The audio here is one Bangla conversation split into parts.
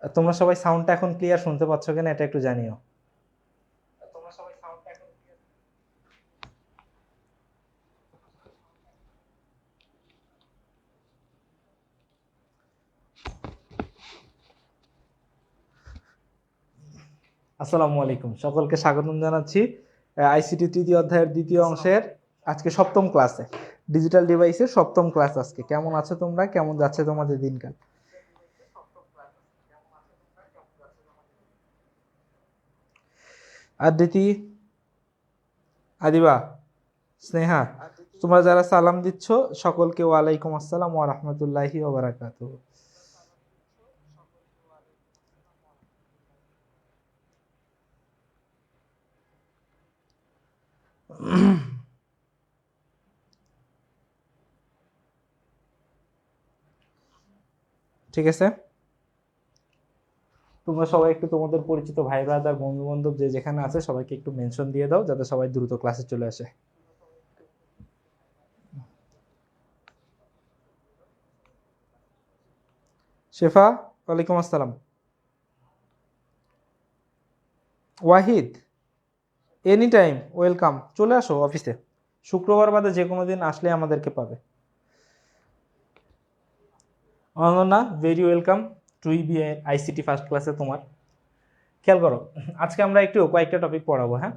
তোমরা সবাই সাউন্ডটা এখন ক্লিয়ার শুনতে পাচ্ছ কিনা এটা একটু জানিও। আসসালামু আলাইকুম, সকলকে স্বাগতম জানাচ্ছি আইসিটি তৃতীয় অধ্যায়ের দ্বিতীয় অংশের আজকে সপ্তম ক্লাসে। ডিজিটাল ডিভাইসের সপ্তম ক্লাস আজকে। কেমন আছো তোমরা? কেমন যাচ্ছে তোমাদের দিনকাল? আদিতি, আদিবা, স্নেহা, তোমরা যারা সালাম দিচ্ছ সকলকে ওয়ালাইকুম আসসালাম ওয়া রাহমাতুল্লাহি ওয়া বারাকাতুহু। ঠিক আছে, তোমরা সবাই একটু তোমাদের পরিচিত ভাই ব্রাদার বন্ধু বান্ধব যে যেখানে আছে সবাইকে একটু মেনশন দিয়ে দাও যাতে সবাই দ্রুত ক্লাসে চলে আসে। শেফা, ওয়ালাইকুম আসসালাম। ওয়াহিদ, এনি টাইম ওয়েলকাম, চলে আসো অফিসে। শুক্রবার বাদে যে কোনো দিন আসলে আমাদেরকে পাবে। Ananya, very welcome to EBI ICT first ক্লাসে তোমার। খেয়াল করো, আজকে আমরা একটু কয়েকটা টপিক পড়াবো। হ্যাঁ,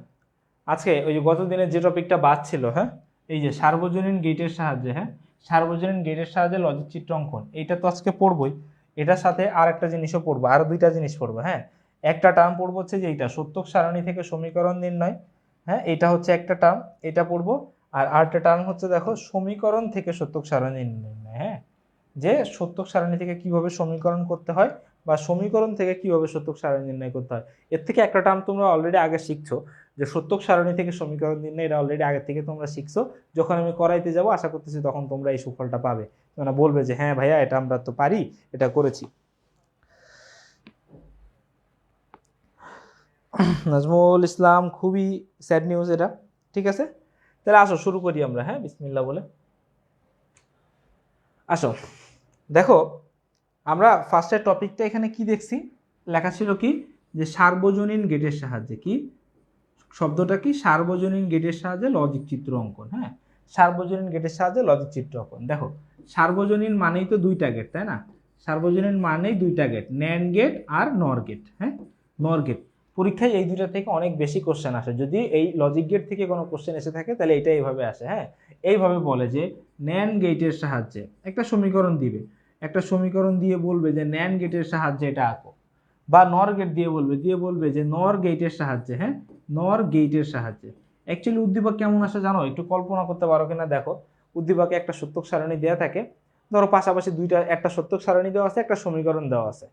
আজকে ওই যে গত দিনের যে টপিকটা বাদ ছিল, হ্যাঁ, এই যে সার্বজনীন গেটের সাহায্যে, হ্যাঁ, সার্বজনীন গেটের সাহায্যে লজিক চিত্র অঙ্কন, এইটা তো আজকে পড়বই। এটার সাথে আর একটা জিনিসও পড়বো, আরো দুইটা জিনিস পড়বো। হ্যাঁ, একটা টার্ম পড়বো হচ্ছে যে এইটা সত্যক সারণী থেকে সমীকরণ নির্ণয়। হ্যাঁ, এটা হচ্ছে একটা টার্ম, এটা পড়বো। আর আরেকটা টার্ম হচ্ছে দেখো সমীকরণ থেকে সত্যক সারণী নির্ণয়। হ্যাঁ, যে সত্যক সারণী থেকে কিভাবে সমীকরণ করতে হয় বা সমীকরণ থেকে কিভাবে সত্যক সারণী নির্ণয় করতে হয়। এর থেকে একটা টার্ম তোমরা অলরেডি আগে শিখছো, যে সত্যক সারণী থেকে সমীকরণ নির্ণয়, এটা অলরেডি আগে থেকে তোমরা শিখছো। যখন আমি করাইতে যাব আশা করতেছি তখন তোমরা এই সুফলটা পাবে, তোমরা বলবে যে হ্যাঁ ভাইয়া এটা আমরা তো পারি, এটা করেছি। নাজমুল ইসলাম, খুবই স্যাড নিউজ এটা। ঠিক আছে, তাহলে আসো শুরু করি আমরা। হ্যাঁ, বিসমিল্লাহ বলে আসো। দেখো, আমরা ফার্স্টের টপিকটা এখানে কি দেখছি, লেখা ছিল কি যে সার্বজনীন গেটের সাহায্যে, কি শব্দটা কি, সার্বজনীন গেটের সাহায্যে লজিক চিত্র অঙ্কন। হ্যাঁ, সার্বজনীন গেটের সাহায্যে লজিক চিত্র অঙ্কন। দেখো, সার্বজনীন মানেই তো দুইটা গেট, তাই না? সার্বজনীন মানেই দুইটা গেট, ন্যান্ড গেট আর নর গেট। হ্যাঁ, নর গেট পরীক্ষায় এই দুইটা থেকে অনেক বেশি কোশ্চেন আসে। যদি এই লজিক গেট থেকে কোনো কোশ্চেন এসে থাকে তাহলে এটা এইভাবে আসে। হ্যাঁ, এইভাবে বলে যে ন্যান্ড গেটের সাহায্যে একটা সমীকরণ দিবে, একটা সমীকরণ দিয়ে বলবে যে ন্যান্ড গেটের সাহায্যে এটা আঁকো। বা নর গেট দিয়ে বলবে যে নর গেটের সাহায্যে, হ্যাঁ, নর গেটের সাহায্যে। অ্যাকচুয়ালি উদ্দীপক কেমন আসে জানো? একটু কল্পনা করতে পারো কিনা দেখো। উদ্দীপকে একটা সত্যক সারণী দেওয়া থাকে, ধরো পাশাপাশি দুইটা, একটা সত্যক সারণী দেওয়া আছে, একটা সমীকরণ দেওয়া আছে।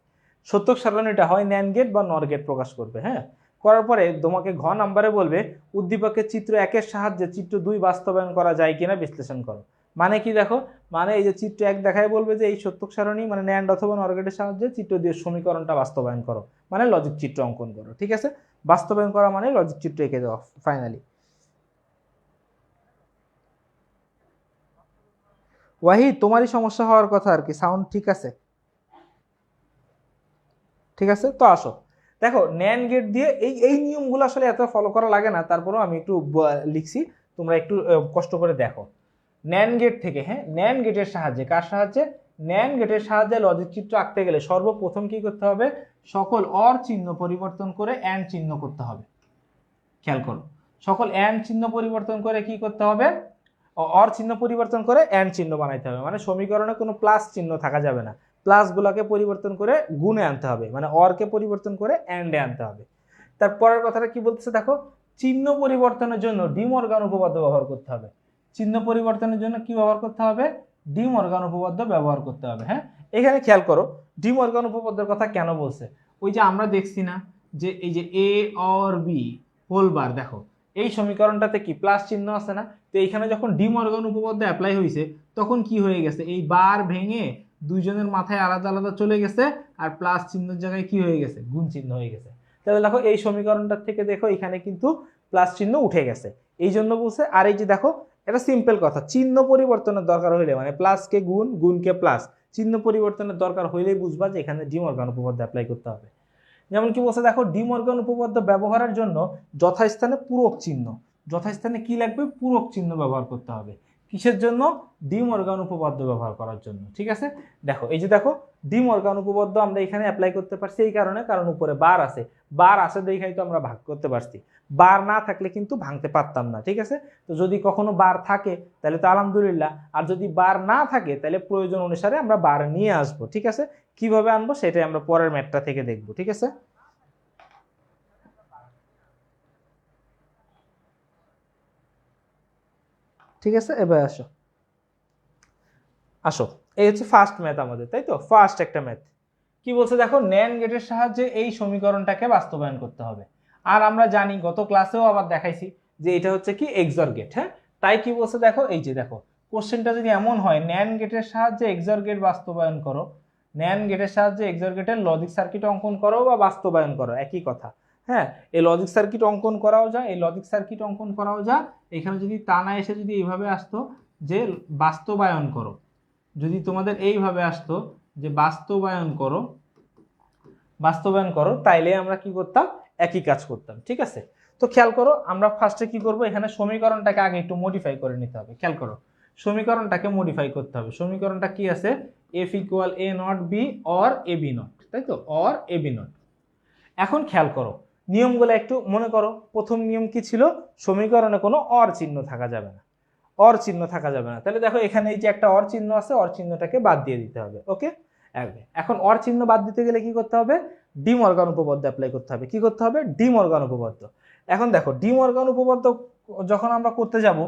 সত্যক সারণীটা হয় ন্যান্ড গেট বা নর গেট প্রকাশ করবে। হ্যাঁ, করার পরে তোমাকে ঘ নাম্বারে বলবে উদ্দীপকের চিত্র একের সাহায্যে চিত্র দুই বাস্তবায়ন করা যায় কিনা বিশ্লেষণ করো। মানে কি দেখো, মানে এই যে চিত্র এক দেখায় বলবে যে এই সত্যক সারণী মানে ন্যান্ড অথবা নর গেটের সাহায্যে চিত্র দিয়ে সমীকরণটা বাস্তবায়ন করো, মানে লজিক চিত্র অঙ্কন করো। ঠিক আছে, বাস্তবায়ন করা মানে লজিক চিত্র এঁকে দেওয়া ফাইনালি। ওয়াহিদ, তোমারই সমস্যা হওয়ার কথা আর কি, সাউন্ড ঠিক আছে? ঠিক আছে, তো আসো। দেখো, ন্যান গেট দিয়ে এই এই নিয়মগুলো আসলে এত ফলো করা লাগে না, তারপরেও আমি একটু লিখছি, তোমরা একটু কষ্ট করে দেখো। ন্যান গেট থেকে, হ্যাঁ, ন্যান গেটের সাহায্যে, কার সাহায্যে? ন্যান গেটের সাহায্যে লজিক চিত্র আঁকতে গেলে সর্বপ্রথম কি করতে হবে? সকল অর চিহ্ন পরিবর্তন করে অ্যান্ড চিহ্ন করতে হবে। খেয়াল করো, সকল অ্যান্ড চিহ্ন পরিবর্তন করে কি করতে হবে? অর চিহ্ন পরিবর্তন করে অ্যান্ড চিহ্ন বানাইতে হবে। মানে সমীকরণে কোনো প্লাস চিহ্ন থাকা যাবে না, প্লাস গুলাকে পরিবর্তন করে গুণে আনতে হবে, মানে অরকে পরিবর্তন করে অ্যান্ডে আনতে হবে। তারপরের কথাটা কি বলতেছে দেখো, চিহ্ন পরিবর্তনের জন্য ডি মর্গান উপপাদ্য ব্যবহার করতে হবে। চিহ্ন পরিবর্তনের জন্য কি ব্যবহার করতে হবে? ডি মর্গান উপপাদ্য ব্যবহার করতে হবে। হ্যাঁ, এখানে খেয়াল করো ডি মর্গান উপপাদ্যের কথা কেন বলছে। ওই যে আমরা দেখছি না যে এই যে এ অর বি হোল বার, দেখো এই সমীকরণটাতে কি প্লাস চিহ্ন আছে না? তো এইখানে যখন ডি মর্গান উপপাদ্য অ্যাপ্লাই হয়েছে তখন কি হয়ে গেছে, এই বার ভেঙে দুইজনের মাথায় আলাদা আলাদা চলে গেছে, আর প্লাস চিহ্নের জায়গায় কি হয়ে গেছে, গুণ চিহ্ন হয়ে গেছে। তাহলে দেখো এই সমীকরণটার থেকে দেখো এখানে কিন্তু প্লাস চিহ্ন উঠে গেছে, এই জন্য বলছে। আর এই যে দেখো, এটা সিম্পল কথা, চিহ্ন পরিবর্তনের দরকার হইলে মানে প্লাসকে গুণ, গুণকে প্লাস, চিহ্ন পরিবর্তনের দরকার হইলেই বুঝবা যে এখানে ডি মর্গান উপপাদ্য অ্যাপ্লাই করতে হবে। যেমন কি বলছে দেখো, ডি মর্গান উপপাদ্য ব্যবহারের জন্য যথাস্থানে পূরক চিহ্ন, যথাস্থানে কি লাগবে, পূরক চিহ্ন ব্যবহার করতে হবে। কিসের জন্য? ডি মর্গান উপপাদ্য ব্যবহার করার জন্য। ঠিক আছে, দেখো এই যে দেখো ডি মর্গান উপপাদ্য আমরা এখানে অ্যাপ্লাই করতে পারছি এই কারণে, কারণ উপরে বার আছে, বার আছে দেখাই তো আমরা ভাগ করতে পারছি, বার না থাকলে কিন্তু ভাঙতে পারতাম না। ঠিক আছে, তো যদি কখনো বার থাকে তাহলে তো আলহামদুলিল্লাহ, আর যদি বার না থাকে তাহলে প্রয়োজন অনুসারে আমরা বার নিয়ে আসবো। ঠিক আছে, কিভাবে আনবো সেটাই আমরা পরের ম্যাথটা থেকে দেখবো। ঠিক আছে, ঠিক আছে, এবার আসো আসো, এই হচ্ছে ফার্স্ট ম্যাথ আমাদের, তাই তো, ফার্স্ট একটা ম্যাথ। কি বলছে দেখো, ন্যান্ড গেটের সাহায্যে এই সমীকরণটাকে বাস্তবায়ন করতে হবে। আর আমরা জানি গত ক্লাসেও আবার দেখাইছি যে এটা হচ্ছে কি এক্সর গেট। হ্যাঁ, তাই কি বলছে দেখো, এই যে দেখো কোশ্চেনটা যদি এমন হয়, ন্যান্ড গেটের সাহায্যে এক্সর গেট বাস্তবায়ন করো, ন্যান্ড গেটের সাহায্যে এক্সর গেটের লজিক সার্কিট অঙ্কন করো বা বাস্তবায়ন করো, একই কথা। হ্যাঁ, এই লজিক সার্কিট অঙ্কন করাও যায়, এই লজিক সার্কিট অঙ্কন করাও যায়। এখানে যদি তা না এসে যদি এইভাবে আসতো যে বাস্তবায়ন করো, যদি তোমাদের এইভাবে আসতো যে বাস্তবায়ন করো, বাস্তবায়ন করো, তাইলে আমরা কি করতাম, একই কাজ করতাম। ঠিক আছে, তো খেয়াল করো আমরা ফার্স্টে কি করব, এখানে সমীকরণটাকে আগে একটু মডিফাই করে নিতে হবে। খেয়াল করো, সমীকরণটাকে মডিফাই করতে হবে। সমীকরণটা কি আছে, F equal A not B or A B not, তাই তো, অর এ বি নট। এখন খেয়াল করো নিয়মগুলো একটু মনে করো। প্রথম নিয়ম কি ছিল, সমীকরণে কোনো অর চিহ্ন থাকা যাবে না, অর চিহ্ন থাকা যাবে না। তাহলে দেখো এখানে এই যে একটা অর চিহ্ন আছে, অর চিহ্নটাকে বাদ দিয়ে দিতে হবে। ওকে, এখন অর চিহ্ন বাদ দিতে গেলে কি করতে হবে, ডি মর্গান উপপাদ্য অ্যাপ্লাই করতে হবে। কি করতে হবে, ডি মর্গান উপপাদ্য। এখন দেখো ডি মর্গান উপপাদ্য যখন আমরা করতে যাব,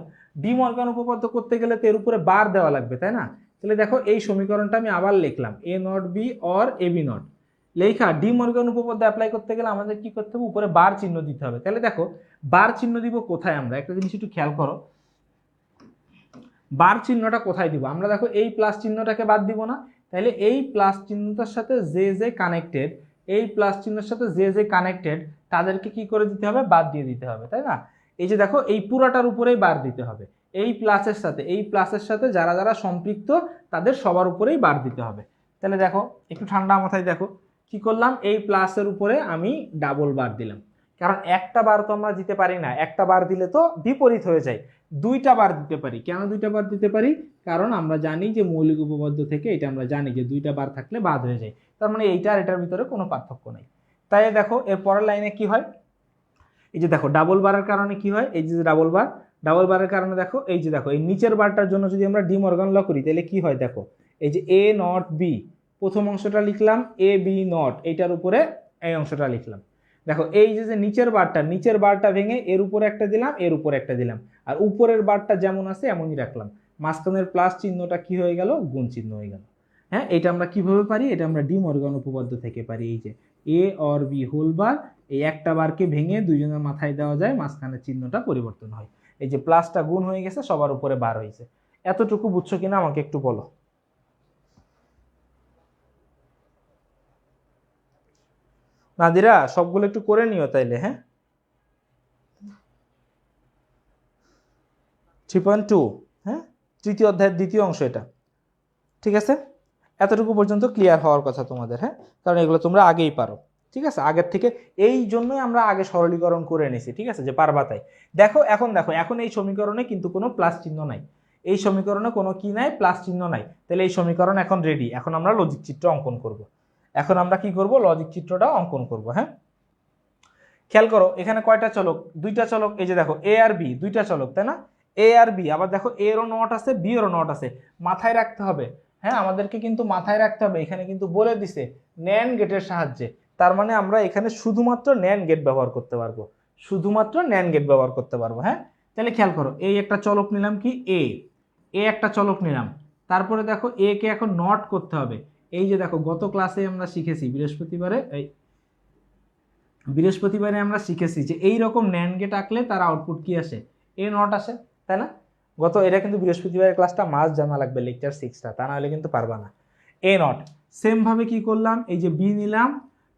ডি মর্গান উপপাদ্য করতে গেলে তো এর উপরে বার দেওয়া লাগবে, তাই না? তাহলে দেখো এই সমীকরণটা আমি আবার লিখলাম, A not B or A B not, লেখা ডি মর্গান উপপাদ্য অ্যাপ্লাই করতে গেলে আমাদের কি করতে হবে, উপরে বার চিহ্ন দিতে হবে। তাহলে দেখো বার চিহ্ন দিব কোথায়, আমরা একটা জিনিস একটু খেয়াল করো, বার চিহ্নটা কোথায় দিব আমরা, দেখো এই প্লাস চিহ্নটাকে বাদ দিব না, তাহলে এই প্লাস চিহ্নটার সাথে যে যে কানেক্টেড, এই প্লাস চিহ্নের সাথে যে যে কানেক্টেড তাদেরকে কি করে দিতে হবে, বাদ দিয়ে দিতে হবে, তাই না? এই যে দেখো এই পুরাটার উপরেই বার দিতে হবে, এই প্লাসের সাথে, এই প্লাসের সাথে যারা যারা সম্পৃক্ত তাদের সবার উপরেই বার দিতে হবে। তাহলে দেখো একটু ঠান্ডা মাথায় দেখো কি করলাম, এই প্লাসের উপরে আমি ডাবল বার দিলাম, কারণ একটা বার তো আমরা দিতে পারি না, একটা বার দিলে তো বিপরীত হয়ে যায়, দুইটা বার দিতে পারি। কেন দুইটা বার দিতে পারি, কারণ আমরা জানি যে মৌলিক উপপাদ্য থেকে এটা আমরা জানি যে দুইটা বার থাকলে বাদ হয়ে যায়, তার মানে এইটা আর এটার ভিতরে কোনো পার্থক্য নাই। তাই দেখো এর পরের লাইনে কি হয়, এই যে দেখো ডাবল বারের কারণে কি হয়, এই যে ডাবল বার, ডাবল বারের কারণে দেখো এই যে দেখো এই নিচের বারটার জন্য যদি আমরা ডি মর্গান ল করি তাহলে কি হয়, দেখো এই যে এ নট বি, প্রথম অংশটা লিখলাম এ বি নট, এইটার উপরে এই অংশটা লিখলাম। দেখো এই যে নিচের বারটা, নিচের বারটা ভেঙে এর উপরে একটা দিলাম, এর উপরে একটা দিলাম, আর উপরের বারটা যেমন আছে এমনই রাখলাম, মাঝখানের প্লাস চিহ্নটা কি হয়ে গেল, গুণ চিহ্ন হয়ে গেল। হ্যাঁ, এটা আমরা কিভাবে পারি, এটা আমরা ডি মর্গান উপপাদ্য থেকে পারি। এই যে এ অর বি হোল বার, এই একটা বারকে ভেঙে দুইজনের মাথায় দেওয়া যায়, মাঝখানের চিহ্নটা পরিবর্তন হয়, এই যে প্লাসটা গুণ হয়ে গেছে, সবার উপরে বার হয়েছে। এতটুকু বুঝছো কিনা আমাকে একটু বলো। নাদিরা সবগুলো একটু করে নিও তাইলে। হ্যাঁ, 3.2, হ্যাঁ, তৃতীয় অধ্যায়ের দ্বিতীয় অংশ এটা। ঠিক আছে, এতটুকু পর্যন্ত ক্লিয়ার হওয়ার কথা তোমাদের। হ্যাঁ, কারণ এগুলো তোমরা আগেই পারো। ঠিক আছে, আগের থেকে এই জন্যই আমরা আগে সরলীকরণ করে নিছি। ঠিক আছে, যে পারবা তাই। দেখো এখন এই সমীকরণে কিন্তু কোনো প্লাস চিহ্ন নাই, এই সমীকরণে কোনো কি নাই, প্লাস চিহ্ন নাই। তাহলে এই সমীকরণ এখন রেডি, এখন আমরা লজিক চিত্র অঙ্কন করব। এখন আমরা কি করব, লজিক চিত্রটা অঙ্কন করব। হ্যাঁ, খেয়াল করো এখানে কয়টা চলক, দুইটা চলক, এই যে দেখো এ আর বি দুইটা চলক, তাই না? এ আর বি, আবার দেখো এরও নট আছে, বি এরও নট আছে, মাথায় রাখতে হবে। হ্যাঁ, আমাদেরকে কিন্তু মাথায় রাখতে হবে, এখানে কিন্তু বলে দিছে ন্যান্ড গেটের সাহায্যে, তার মানে আমরা এখানে শুধুমাত্র ন্যান্ড গেট ব্যবহার করতে পারবো, শুধুমাত্র ন্যান্ড গেট ব্যবহার করতে পারবো। হ্যাঁ, তাহলে খেয়াল করো এই একটা চলক নিলাম কি এ, একটা চলক নিলাম, তারপরে দেখো এ কে এখন নট করতে হবে। এই যে দেখো গত ক্লাসে আমরা শিখেছি, বৃহস্পতিবারে আমরা শিখেছি যে এই রকম ন্যান্ড গেট আঁকলে তার আউটপুট কি আসে, এ নট আসে, তাই না? এটা কিন্তু বৃহস্পতিবারের ক্লাসটা মাস্ট জানা লাগবে, লেকচার 6টা, তা না হলে কিন্তু পারবা না। এ নট সেম ভাবে কি করলাম, এই যে বি নিলাম,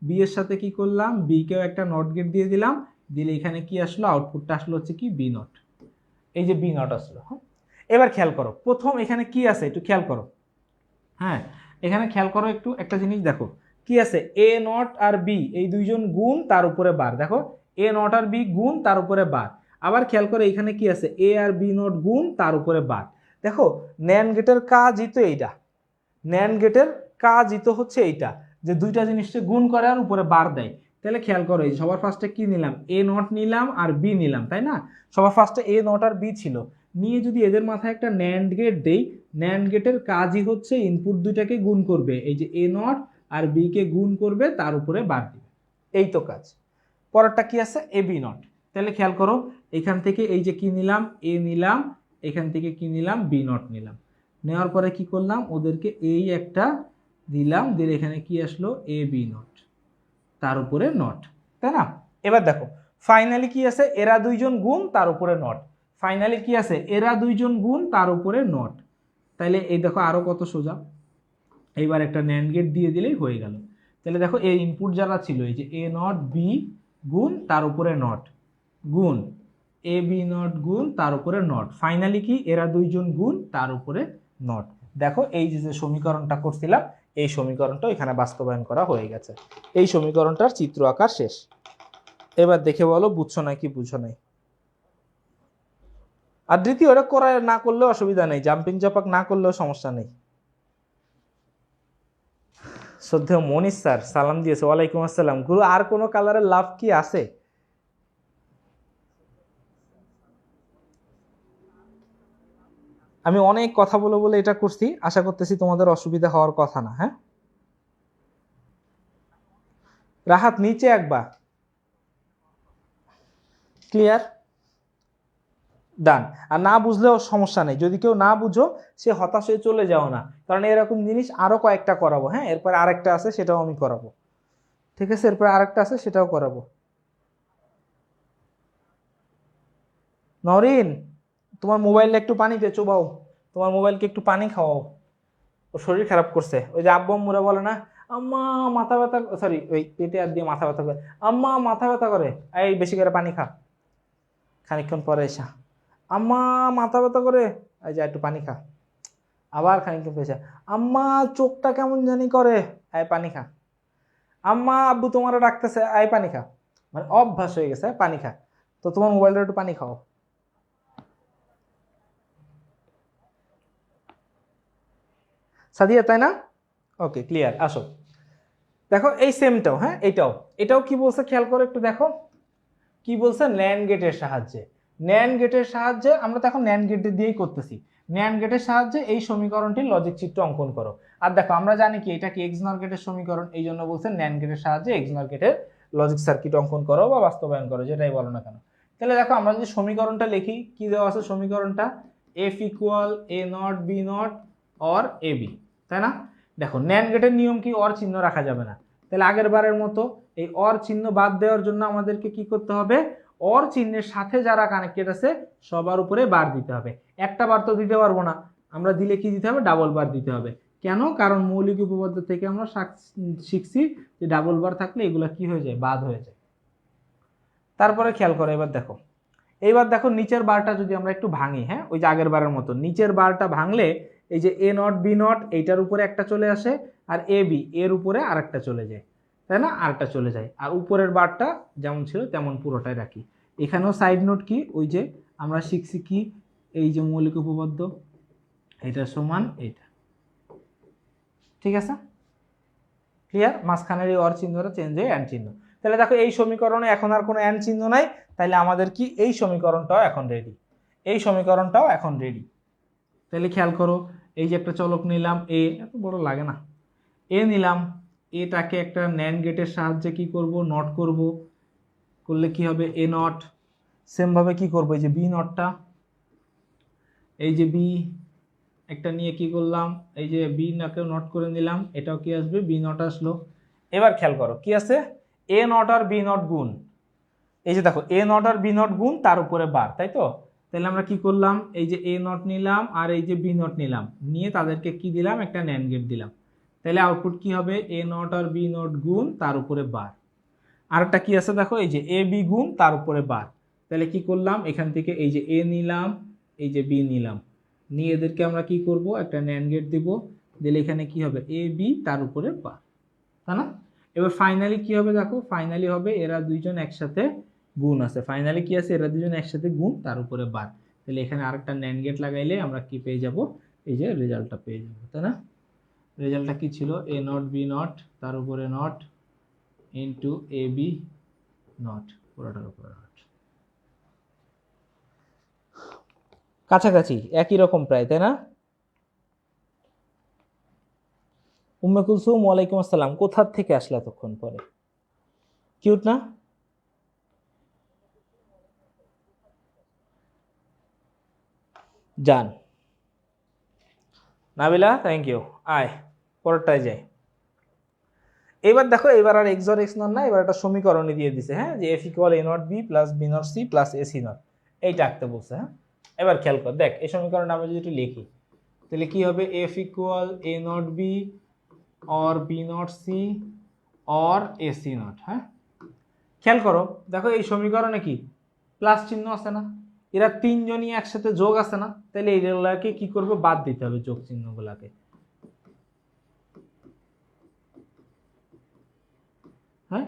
বি এর সাথে কি করলাম, বি কেও একটা নট গেট দিয়ে দিলাম, দিলে এখানে কি আসলো, আউটপুটটা আসলো হচ্ছে কি বি নট, এই যে বি নট আসলো। হ্যাঁ, এবার খেয়াল করো প্রথম এখানে কি আছে একটু খেয়াল করো। হ্যাঁ, এখানে খেয়াল করো একটু একটা জিনিস দেখো, কি আছে এ নট আর বি এই দুইজন গুণ তার উপরে বার, দেখো এ নট আর বি গুণ তার উপরে বার। আবার খেয়াল করো এখানে কি আছে এ আর বি নট গুণ তার উপরে বার। দেখো ন্যান্ড গেটের কাজই তো এইটা, ন্যান্ড গেটের কাজই তো হচ্ছে এইটা, যে দুইটা জিনিসকে গুণ করে আর উপরে বার দেয়। তাহলে খেয়াল করো এই সবার ফার্স্টে কি নিলাম, এ নট নিলাম আর বি নিলাম, তাই না? সবার ফার্স্টে এ নট আর বি ছিল, নিয়ে যদি এদের মাথায় একটা ন্যান্ড গেট দেই, ন্যান্ড গেটের কাজই হচ্ছে ইনপুট দুইটাকে গুণ করবে, এই যে এ নট আর বি কে গুণ করবে তার উপরে বার দিবে, এই তো কাজ। পরেরটা কি আছে এ বি নট। তাহলে খেয়াল করো এখান থেকে এই যে কি নিলাম এ নিলাম, এখান থেকে কি নিলাম বি নট নিলাম, নেওয়ার পরে কি করলাম ওদেরকে এই একটা দিলাম, দিলে এখানে কি আসলো এ বি নট তার উপরে নট, তাই না? এবার দেখো ফাইনালি কি আছে এরা দুইজন গুণ তার উপরে নট, ফাইনালি কি আছে এরা দুইজন গুণ তার উপরে নট। তাইলে এই দেখো আরো কত সোজা, এইবার একটা ন্যান্ড গেট দিয়ে দিলেই হয়ে গেল। তাহলে দেখো এই ইনপুট যারা ছিল এই যে এ নট বি গুণ তার উপরে নট গুণ এ বি নট গুণ তার উপরে নট, ফাইনালি কি এরা দুইজন গুণ তার উপরে নট। দেখো এই যে সমীকরণটা করছিলাম এই সমীকরণটা এখানে বাস্তবায়ন করা হয়ে গেছে, এই সমীকরণটার চিত্র আঁকা শেষ। এবার দেখে বলো বুঝছো নাকি বুঝো নাই। আর দ্বিতীয় ওটা করা না করলেও অসুবিধা নেই, জাম্পিং জাপাক না করলেও সমস্যা নেই। শ্রদ্ধেয় মনিশ স্যার সালাম দিয়েছে, ওয়ালাইকুম আসসালাম। গুরু আর কোনো কালারের লাভ কি আছে? আমি অনেক কথা বলে বলে এটা করছি, আশা করতেছি তোমাদের অসুবিধা হওয়ার কথা না। হ্যাঁ রাহাত নিচে একবার, ক্লিয়ার, ডান। আর না বুঝলেও সমস্যা নেই, যদি কেউ না বুঝো সে হতাশ হয়ে চলে যাও না, কারণ এরকম জিনিস আরো কয়েকটা করাবো। হ্যাঁ এরপরে আরেকটা আছে সেটাও আমি করাবো, ঠিক আছে? এরপরে আরেকটা আছে সেটাও করাবো। নরিন তোমার মোবাইলটা একটু পানিতে চোবাও, তোমার মোবাইলকে একটু পানি খাওয়াও, ও শরীর খারাপ করছে। ওই যে আব্বু আম্মুরা বলে না আম্মা মাথা ব্যথা, সরি ওই পেটে আর দিয়ে মাথা ব্যথা করে, আম্মা মাথা ব্যথা করে, এই বেশি করে পানি খা। খানিকক্ষণ পরে এসা আম্মা মাথা ব্যথা করে, এই যে একটু পানি খা। আবার খানিকক্ষণ পরে এসা আম্মা চোখটা কেমন জানি করে, এই পানি খা। আম্মা আব্বু তোমারও ডাকতেছে, এই পানি খা। মানে অভ্যাস হয়ে গেছে পানি খা। তো তোমার মোবাইলটা একটু পানি খাও। সাদিয়া তাই না? ওকে ক্লিয়ার, আসো দেখো এই সেমটাও, হ্যাঁ এটাও এটাও কি বলছে খেয়াল করো একটু দেখো, কি বলছে ন্যান্ড গেটের সাহায্যে, ন্যান্ড গেটের সাহায্যে আমরা তো এখন ন্যান্ড গেট দিয়েই করতেছি, ন্যান্ড গেটের সাহায্যে এই সমীকরণটির লজিক চিত্র অঙ্কন করো। আর দেখো আমরা জানি কি এটা কি এক্সনর গেটের সমীকরণ, এই জন্য বলছে ন্যান্ড গেটের সাহায্যে এক্সনর গেটের লজিক সার্কিট অঙ্কন করো বা বাস্তবায়ন করো, যেটাই বলো না কেন। তাহলে দেখো আমরা যদি সমীকরণটা লিখি, কি দেওয়া আছে সমীকরণটা, F equal A not B not or A B, তাই না? দেখো ন্যান্ড গেটের নিয়ম কি অর চিহ্ন রাখা যাবে না, তাহলে আগের বারের মতো এই অর চিহ্ন বাদ দেওয়ার জন্য আমাদেরকে কি করতে হবে, অর চিহ্নের সাথে যারা কানেক্টেড আছে সবার উপরে বার দিতে হবে। একটা বার তো দিতে পারবো না, আমরা দিলে কি দিতে হবে ডাবল বার দিতে হবে। কেন? কারণ মৌলিক উপপাদ্য থেকে আমরা শিখছি যে ডাবল বার থাকলে এগুলা কি হয়ে যায় বাদ হয়ে যায়। তারপরে খেয়াল করো এবার দেখো, এইবার দেখো নিচের বারটা যদি আমরা একটু ভাঙি, হ্যাঁ ওই যে আগের বারের মতো নিচের বারটা ভাঙলে এই যে এ নট বি নট এইটার উপরে একটা চলে আসে, আর এ বি এর উপরে আরেকটা চলে যায়, তাই না? আরেকটা চলে যায়, আর উপরের বারটা যেমন ছিল তেমন পুরোটাই রাখি। এখানেও সাইড নোট কি, ওই যে আমরা শিখছি কি এই যে মৌলিক উপপাদ্য এটা সমান এটা, ঠিক আছে ক্লিয়ার? মাঝখানের এই অর চিহ্নটা চেঞ্জ হয়ে অ্যান্ড চিহ্ন। তাহলে দেখো এই সমীকরণে এখন আর কোনো অ্যান্ড চিহ্ন নাই, তাহলে আমাদের কি এই সমীকরণটাও এখন রেডি, এই সমীকরণটাও এখন রেডি। তাহলে খেয়াল করো এই যে একটা চলক নিলাম এ, এত বড় লাগে না, এ নিলাম, এটাকে একটা ন্যান্ড গেটের সাহায্যে কি করব নট করব, করলে কি হবে এ নট। সেমভাবে কি করব এই যে বি নটটা, এই যে বি একটা নিয়ে কি করলাম এই যে বি নাকেও নট করে নিলাম, এটাও কি আসবে বি নট আসলো। এবার খেয়াল করো কি আছে এ নট আর বি নট গুণ, এই যে দেখো এ নট আর বি নট গুণ তার উপরে বার, তাই তো? তাহলে আমরা কি করলাম এই যে এ নট নিলাম আর এই যে বি নট নিলাম, নিয়ে তাদেরকে কি দিলাম একটা ন্যান্ড গেট দিলাম, তাহলে আউটপুট কি হবে এ নট আর বি নট গুণ তার উপরে বার। আরেকটা কি আছে দেখো এই যে এ বি গুণ তার উপরে বার, তাহলে কি করলাম এখান থেকে এই যে এ নিলাম এই যে বি নিলাম, নিয়ে এদেরকে আমরা কি করব একটা ন্যান্ড গেট দিব, দিলে এখানে কি হবে এ বি তার উপরে বার, তাই না? এবার ফাইনালি কি হবে দেখো, ফাইনালি হবে এরা দুইজন একসাথে গুণ আছে, ফাইনালি কি আছে এরা দুইজন একসাথে গুণ তার উপরে বার। তাহলে এখানে আরেকটা ন্যান্ড গেট লাগাইলে আমরা কি পেয়ে যাব, এই যে রেজাল্টটা পেয়ে যাব, তাই না? রেজাল্টটা কি ছিল, এ নট বি নট তার উপরে not into A B not পুরোটার উপরে নট। কাছাকাছি একই রকম প্রায়, তাই না? উম্মে কুলসুম ওয়ালাইকুম আসসালাম, কোথা থেকে আসলা তখন পরে? কিউট না? যান নাবিলা, থ্যাংক ইউ। আয় পরেরটায় যাই। এবার দেখো, এবার আর এক্স অর এক্স নট না, এবার একটা সমীকরণই দিয়ে দিছে, হ্যাঁ, যে F equal A not B plus B not C plus A C not, এইটা আঁকতে বলছে। হ্যাঁ, এবার খেয়াল কর, দেখ এই সমীকরণটা আমরা যদি একটু লিখি তাহলে কি হবে, F equal A not B or B not C or A C not. হ্যাঁ, খেয়াল করো, দেখো এই সমীকরণে কি প্লাস চিহ্ন আছে না, এরা তিনজনই একসাথে যোগ আছে না, তাহলে এইগুলাকে কি করবে, বাদ দিতে হবে যোগ চিহ্নগুলাকে। হ্যাঁ,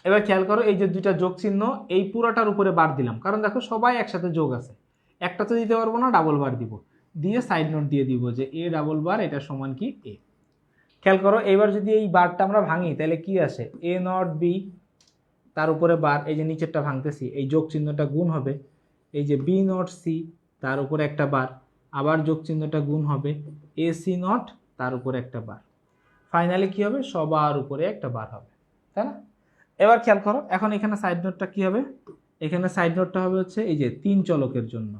এবার খেয়াল করো, এই যে দুইটা যোগ চিহ্ন এই পুরোটার উপরে বার দিলাম, কারণ দেখো সবাই একসাথে যোগ আছে, একটা তো দিতে পারবো না, ডাবল বার দিব, দিয়ে সাইড নোট দিয়ে দিব যে এ ডাবল বার এটা সমান কি এ। খেয়াল করো, এবার যদি এই বারটা আমরা ভাঙি তাহলে কি আসে, এ নট বি তার উপরে বার, এই যে নিচেরটা ভাঙতেছি এই যোগ চিহ্নটা গুণ হবে, এই যে বি নট সি তার উপরে একটা বার, আবার যোগ চিহ্নটা গুণ হবে এ সি নট তার উপরে একটা বার, ফাইনালি কি হবে, সবার উপরে একটা বার হবে, তাই না? এবার খেয়াল করো, এখন এখানে সাইড নোটটা কি হবে, এখানে সাইড নোটটা হবে হচ্ছে এই যে তিন চলকের জন্য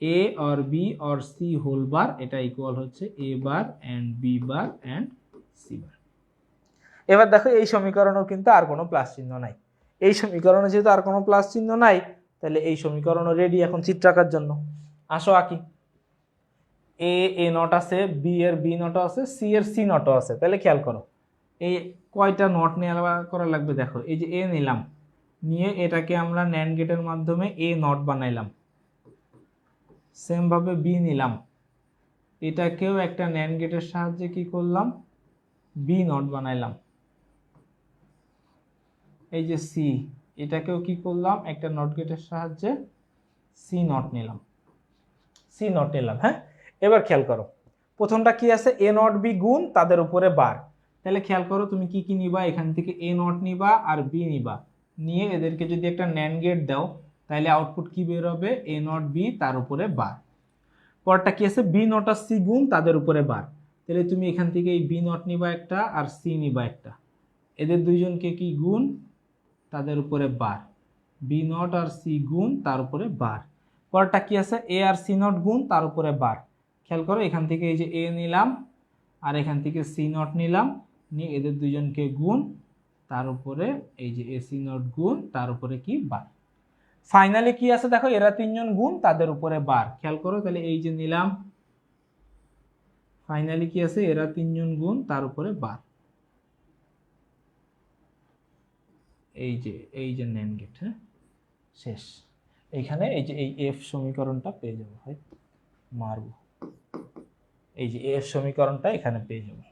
A or B or C whole bar, এটা ইকুয়াল হচ্ছে A bar and B bar and C bar. এবার দেখো এই সমীকরণেও কিন্তু আর কোনো প্লাস চিহ্ন নাই, এই সমীকরণে যেহেতু আর কোনো প্লাস চিহ্ন নাই তাহলে এই সমীকরণও রেডি এখন চিত্র আঁকার জন্য। আসো আঁকি, এ নট আছে, বি এর বি নটও আছে, সি এর সি নটও আছে, তাহলে খেয়াল করো এই কয়টা নট নেওয়া করা লাগবে, দেখো এই যে এ নিলাম, নিয়ে এটাকে আমরা ন্যান্ড গেটের মাধ্যমে এ নট বানাইলাম, সেম ভাবে বি নিলাম, এটাকেও একটা ন্যান্ড গেটের সাহায্যে কি করলাম, বি নট বানাইলাম, এই যে সি এটাকেও কি করলাম, একটা নট গেটের সাহায্যে সি নট নিলাম, সি নট নিলাম। হ্যাঁ, এবার খেয়াল করো প্রথমটা কি আছে, এ নট বি গুণ তাদের উপরে বার, তাহলে খেয়াল করো তুমি কি কি নিবা, এখান থেকে এ নট নিবা আর বি নিবা, নিয়ে এদেরকে যদি একটা ন্যান্ড গেট দাও তাহলে আউটপুট কি বের হবে, এ নট বি তার উপরে বার। পরটা কি আছে, বি নট আর সি গুণ তাদের উপরে বার, তাহলে তুমি এখান থেকে এই বি নট নিবা একটা আর সি নিবা একটা, এদের দুইজনকে কি গুণ তাদের উপরে বার, বি নট আর সি গুণ তার উপরে বার। পরটা কি আছে, এ আর সি নট গুণ তার উপরে বার, খেয়াল করো এখান থেকে এই যে এ নিলাম আর এখান থেকে সি নট নিলাম, নিয়ে এদের দুইজনকে গুণ তার উপরে এই যে এ সি নট গুণ তার উপরে কি বার। ফাইনালি কি আছে দেখো, এরা তিনজন গুণ তাদের উপরে বার, খেয়াল করো তাহলে এই যে নিলাম, ফাইনালি কি আছে, এরা তিনজন গুণ তার উপরে বার, এই যে ন্যান্ড গেট। হ্যাঁ, শেষ, এইখানে এই যে এই এফ সমীকরণটা পেয়ে যাবো, হয় মারব, এই যে এফ সমীকরণটা এখানে পেয়ে যাবো।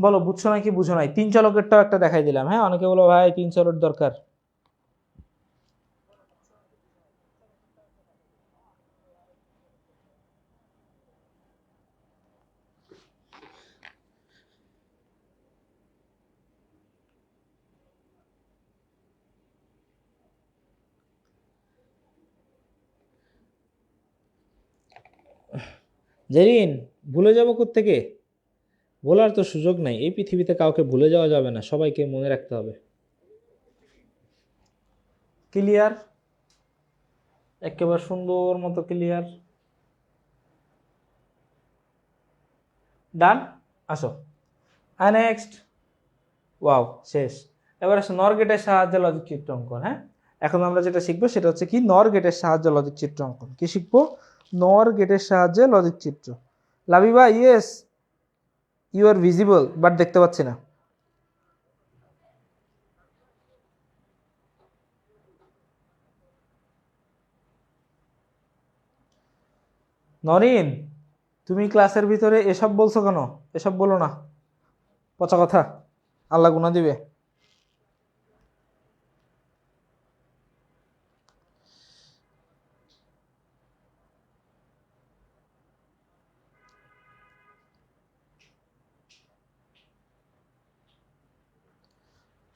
বলো বুঝছো নাকি বুঝো নাই, তিন চলকেরটাও একটা দেখাই দিলাম। হ্যাঁ, অনেকে বলো ভাই তিন চলক দরকার, জেরিন ভুলে যাবো কোত্থেকে, ভোলার তো সুযোগ নাই, এই পৃথিবীতে কাউকে ভুলে যাওয়া যাবে না, সবাইকে মনে রাখতে হবে। ক্লিয়ার, একেবারে সুন্দর মতো ক্লিয়ার, ডান। আসো নেক্সট, ওয়াও শেষ। এবার আসো নর গেটের সাহায্যে লজিক চিত্র অঙ্কন। হ্যাঁ, এখন আমরা যেটা শিখবো সেটা হচ্ছে কি, নর গেটের সাহায্যে লজিক চিত্র অঙ্কন। কি শিখবো, নর গেটের সাহায্যে লজিক চিত্র। Labiba yes, you are visible but দেখতে পাচ্ছি না। নরিন তুমি ক্লাসের ভিতরে এসব বলছো কেন? এসব বলো না, পচা কথা, আল্লাহ গুনাহ দিবে।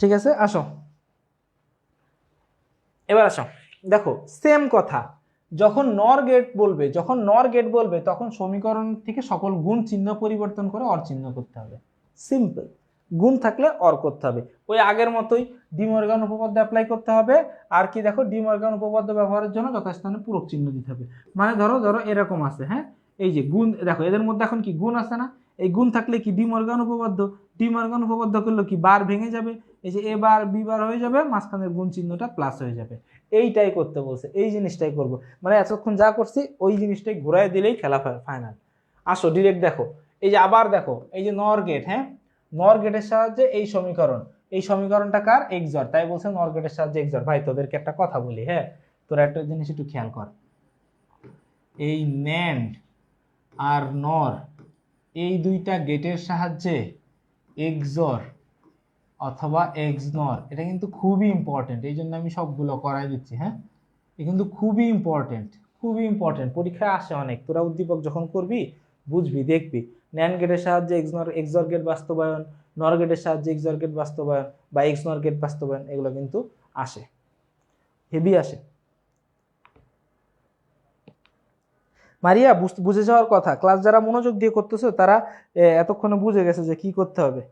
ঠিক আছে, আসো এবার আসো, দেখো সেম কথা, যখন নর গেট বলবে, তখন সমীকরণ থেকে সকল গুণ চিহ্ন পরিবর্তন করে অর চিহ্ন করতে হবে। সিম্পল, গুণ থাকলে অর করতে হবে, ওই আগের মতোই ডি মর্গান উপপাদ্য অ্যাপ্লাই করতে হবে। আর কি দেখো, ডি মর্গান উপপাদ্য ব্যবহারের জন্য যথাস্থানে পূরক চিহ্ন দিতে হবে। মানে ধরো ধরো এরকম আছে, হ্যাঁ, এই যে গুণ, দেখো এদের মধ্যে এখন কি গুণ আছে না, এই গুণ থাকলে কি ডি মর্গান উপপাদ্য, ডি মর্গান উপপাদ্য করলে কি বার ভেঙে যাবে, এই যে এ বার বি বার হয়ে যাবে, মাঝখানের গুণ চিহ্নটা প্লাস হয়ে যাবে। এইটাই করতে বলছে, এই জিনিসটাই করব, মানে এতক্ষণ যা করছি ওই জিনিসটাই ঘুরাই দিলেই খেলা ফাইনাল। আসো ডিরেক্ট দেখো, এই যে আবার দেখো, এই যে নর গেট, হ্যাঁ, নর গেটের সাহায্যে এই সমীকরণটা কার? এক্সর, তাই বলছে নর গেটের সাহায্যে এক্সর। ভাই তোদেরকে একটা কথা বলি, হ্যাঁ, তোরা একটা জিনিস একটু খেয়াল কর, এই ন্যান্ড আর নর এই দুইটা গেটের সাহায্যে এক্সর অথবা এক্সনর, এটা কিন্তু খুবই ইম্পর্টেন্ট, এই জন্য আমি সবগুলো করাই দিচ্ছি। হ্যাঁ, এটা কিন্তু খুবই ইম্পর্টেন্ট, খুবই ইম্পর্টেন্ট, পরীক্ষায় আসে অনেক, তোরা উদ্দীপক যখন করবি বুঝবি, দেখবি ন্যান্ড গেটের সাহায্যে এক্সর গেট বাস্তবায়ন, নর গেটের সাহায্যে এক্সর গেট বাস্তবায়ন বা এক্সনর গেট বাস্তবায়ন, এগুলো কিন্তু আসে, হেভি আসে। মারিয়া বুঝে যাওয়ার কথা, ক্লাস যারা মনোযোগ দিয়ে করতেছো তারা এতক্ষণে বুঝে গেছে যে কি করতে হবে।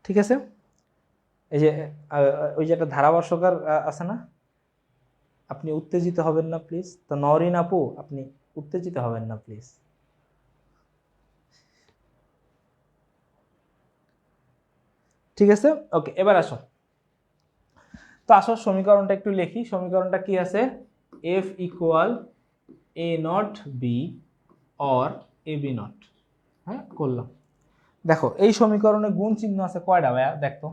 ঠিক আছে, এই যে ওই যে একটা ধারাভাষ্যকার আছে না, আপনি উত্তেজিত হবেন না প্লিজ, তো নরিন আপু আপনি উত্তেজিত হবেন না প্লিজ। ঠিক আছে, ওকে, এবার আসো, তো আসো সমীকরণটা একটু লিখি। সমীকরণটা কি আছে? F equal A not B or A B not. হ্যাঁ, করলাম। দেখো এই সমীকরণে গুণ চিহ্ন আছে কয়টা ভাইয়া? দেখতো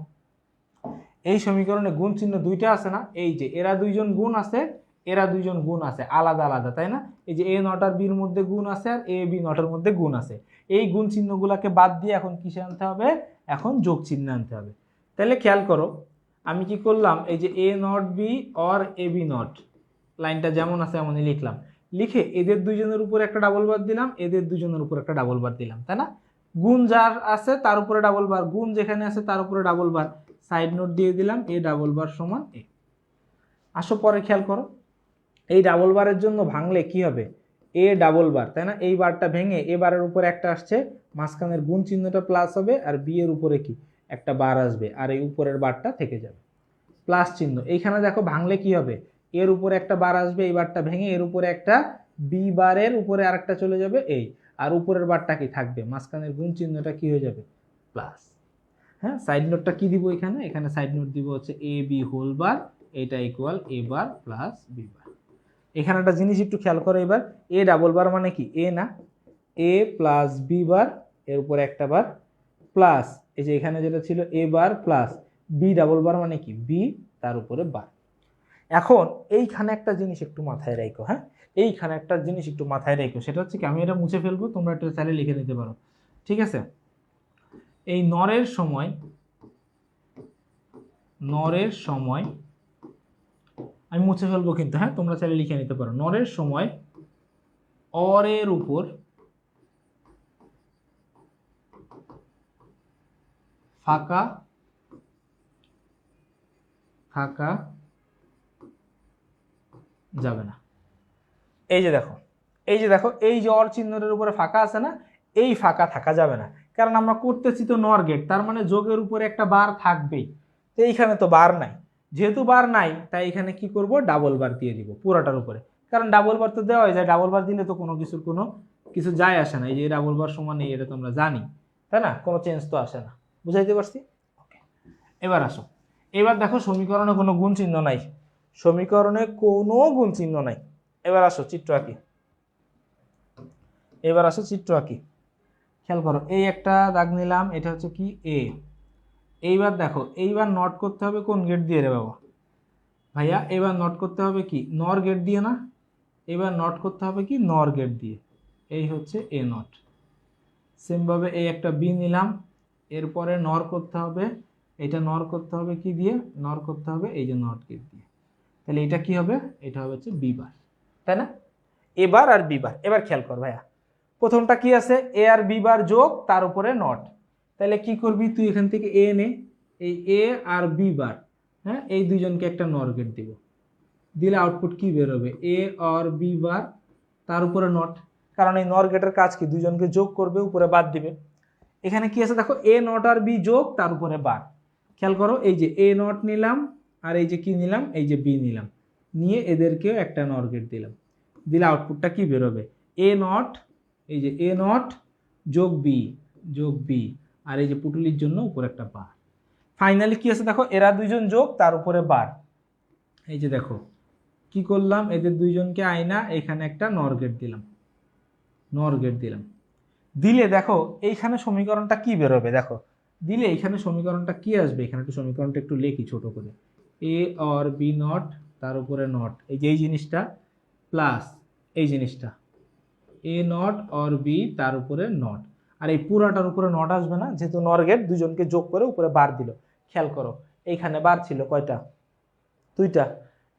এই সমীকরণে গুণ চিহ্ন দুইটা আছে না, এই যে এরা দুইজন গুণ আছে, এরা দুইজন গুণ আছে আলাদা আলাদা, তাই না? এই যে এ নট আর বির মধ্যে গুণ আছে আর এ বি নটের মধ্যে গুণ আছে, এই গুণ চিহ্নগুলোকে বাদ দিয়ে এখন কিসে আনতে হবে? এখন যোগ চিহ্ন আনতে হবে। তাহলে খেয়াল করো, আমি কি করলাম, এই যে A not B or A B not, লাইনটা যেমন আছে এমনই লিখলাম, লিখে এদের দুইজনের উপর একটা ডাবল বার দিলাম, এদের দুইজনের উপর একটা ডাবল বার দিলাম, তাই না? গুণ যার আছে তার উপরে ডাবল বার, গুণ যেখানে আছে তার উপরে ডাবল বার, সাইড নোট দিয়ে দিলাম এ ডাবল বার সমান এ। আসো পরে খেয়াল করো, এই ডাবল বারের জন্য ভাঙলে কি হবে? এ ডাবল বার, তাই না? এই বারটা ভেঙে এ বারের উপরে একটা আসছে, মাঝখানের গুণ চিহ্নটা প্লাস হবে, আর বি এর উপরে কি একটা বার আসবে, আর এই উপরের বারটা থেকে যাবে প্লাস চিহ্ন। এইখানে দেখো ভাঙলে কি হবে? এর উপরে একটা বার আসবে, এই বারটা ভেঙে এর উপরে একটা, বি বারের উপরে আরেকটা চলে যাবে এই, আর উপরের বারটা কি থাকবে, মাঝখানের গুণ চিহ্নটা কি হয়ে যাবে? প্লাস। হ্যাঁ, সাইড নোটটা কি দিব এখানে? এখানে সাইড নোট দিব হচ্ছে এ বি হোল বার, এটা ইকুয়াল এ বার প্লাস বি বার। এখানে একটা জিনিস একটু খেয়াল করো, এবার এ ডাবল বার মানে কি? এ না, এ প্লাস বি বার, এর উপরে একটা বার প্লাস, এই যে এখানে যেটা ছিল এ বার প্লাস বি ডাবল বার মানে কি? বি তার উপরে বার। এখন এইখানে একটা জিনিস একটু মাথায় রাখো, হ্যাঁ, এইখানে একটা জিনিস একটু মাথায় রাখো, সেটা হচ্ছে কি, আমি এটা মুছে ফেলবো, তোমরা একটা চাইলে লিখে নিতে পারো। ঠিক আছে, এই নরের সময় আমি মুছে ফেলবো কিন্তু, হ্যাঁ, তোমরা চাইলে লিখে নিতে পারো। নরের সময় অরের উপর ফাঁকা থাকা যাবে না। এই যে দেখো, এই যে দেখো, এই যে অর চিহ্নের উপরে ফাঁকা আছে না, এই ফাঁকা থাকা যাবে না, কারণ আমরা করতেছি তো নর গেট, তার মানে যোগের উপরে একটা বার থাকবেই, তো এইখানে তো বার নাই, যেহেতু বার নাই তাই এখানে কি করব? ডাবল বার দিয়ে দিব পুরোটার উপরে, কারণ ডাবল বার তো দেওয়া যায়, ডাবল বার দিলে তো কোনো কিছু যায় আসে না, এই যে ডাবল বার সমান এই, এটা তো আমরা জানি, তাই না? কোনো চেঞ্জ তো আসে না, বুঝাইতে পারছি? ওকে, এবার আসো, এবার দেখো সমীকরণে কোনো গুণ চিহ্ন নাই, সমীকরণে কোনো গুণ চিহ্ন নাই। এবার আসো চিত্র আঁকি, খেয়াল করো, এই একটা দাগ নিলাম, এটা হচ্ছে কি? এ, এইবার দেখো, এইবার নট করতে হবে কোন গেট দিয়ে রে বাবা? ভাইয়া এবার নট করতে হবে কি নর গেট দিয়ে না? এবার নট করতে হবে কি নর গেট দিয়ে। এই হচ্ছে এ নট। সেমভাবে এই একটা বি নিলাম, এরপরে নর করতে হবে, এটা নর করতে হবে কি দিয়ে? নর করতে হবে এই যে নট গেট দিয়ে। তাহলে এটা কি হবে? এটা হবে হচ্ছে বি বার, তাই না? এবার আর বি বার। এবার খেয়াল কর ভাইয়া, প্রথমটা কি আছে? এ আর বি বার যোগ তার উপরে নট। তাহলে কি করবি তুই? এখান থেকে এ নে, এই এ আর বি বার, হ্যাঁ, এই দুইজনকে একটা নর গেট দিব, দিলে আউটপুট কি বেরোবে? এ আর বি বার তার উপরে নট। কারণ এই নর গেটের কাজ কি? দুইজনকে যোগ করবে, উপরে বাদ দিবে। এখানে কি আছে দেখো, এ নট আর বি যোগ তার উপরে বার। খেয়াল করো, এই যে এ নট নিলাম আর এই যে কি নিলাম? এই যে বি নিলাম, নিয়ে এদেরকেও একটা নর গেট দিলাম, দিলে আউটপুটটা কি বেরোবে? এ নট, এই যে এ নট যোগ বি, যোগ বি, আর এই যে পুটুলির জন্য উপরে একটা বার। ফাইনালি কি আছে দেখো, এরা দুইজন যোগ তার উপরে বার। এই যে দেখো কি করলাম, এদের দুইজনকে আয়না এখানে একটা নর গেট দিলাম, নর গেট দিলাম। দিলে দেখো এইখানে সমীকরণটা কি বেরোবে? দেখো দিলে এইখানে সমীকরণটা কি আসবে? এখানে একটু সমীকরণটা একটু লেখি ছোট করে। এ অর বি নট তার উপরে নট, এই যে এই জিনিসটা, প্লাস এই জিনিসটা এ নট অর বি তার উপরে নট। আর এই পুরাটার উপরে নট আসবে না, যেহেতু নর গেট দুজনকে যোগ করে উপরে বার দিল। খেয়াল করো, এইখানে বার ছিল কয়টা? দুইটা।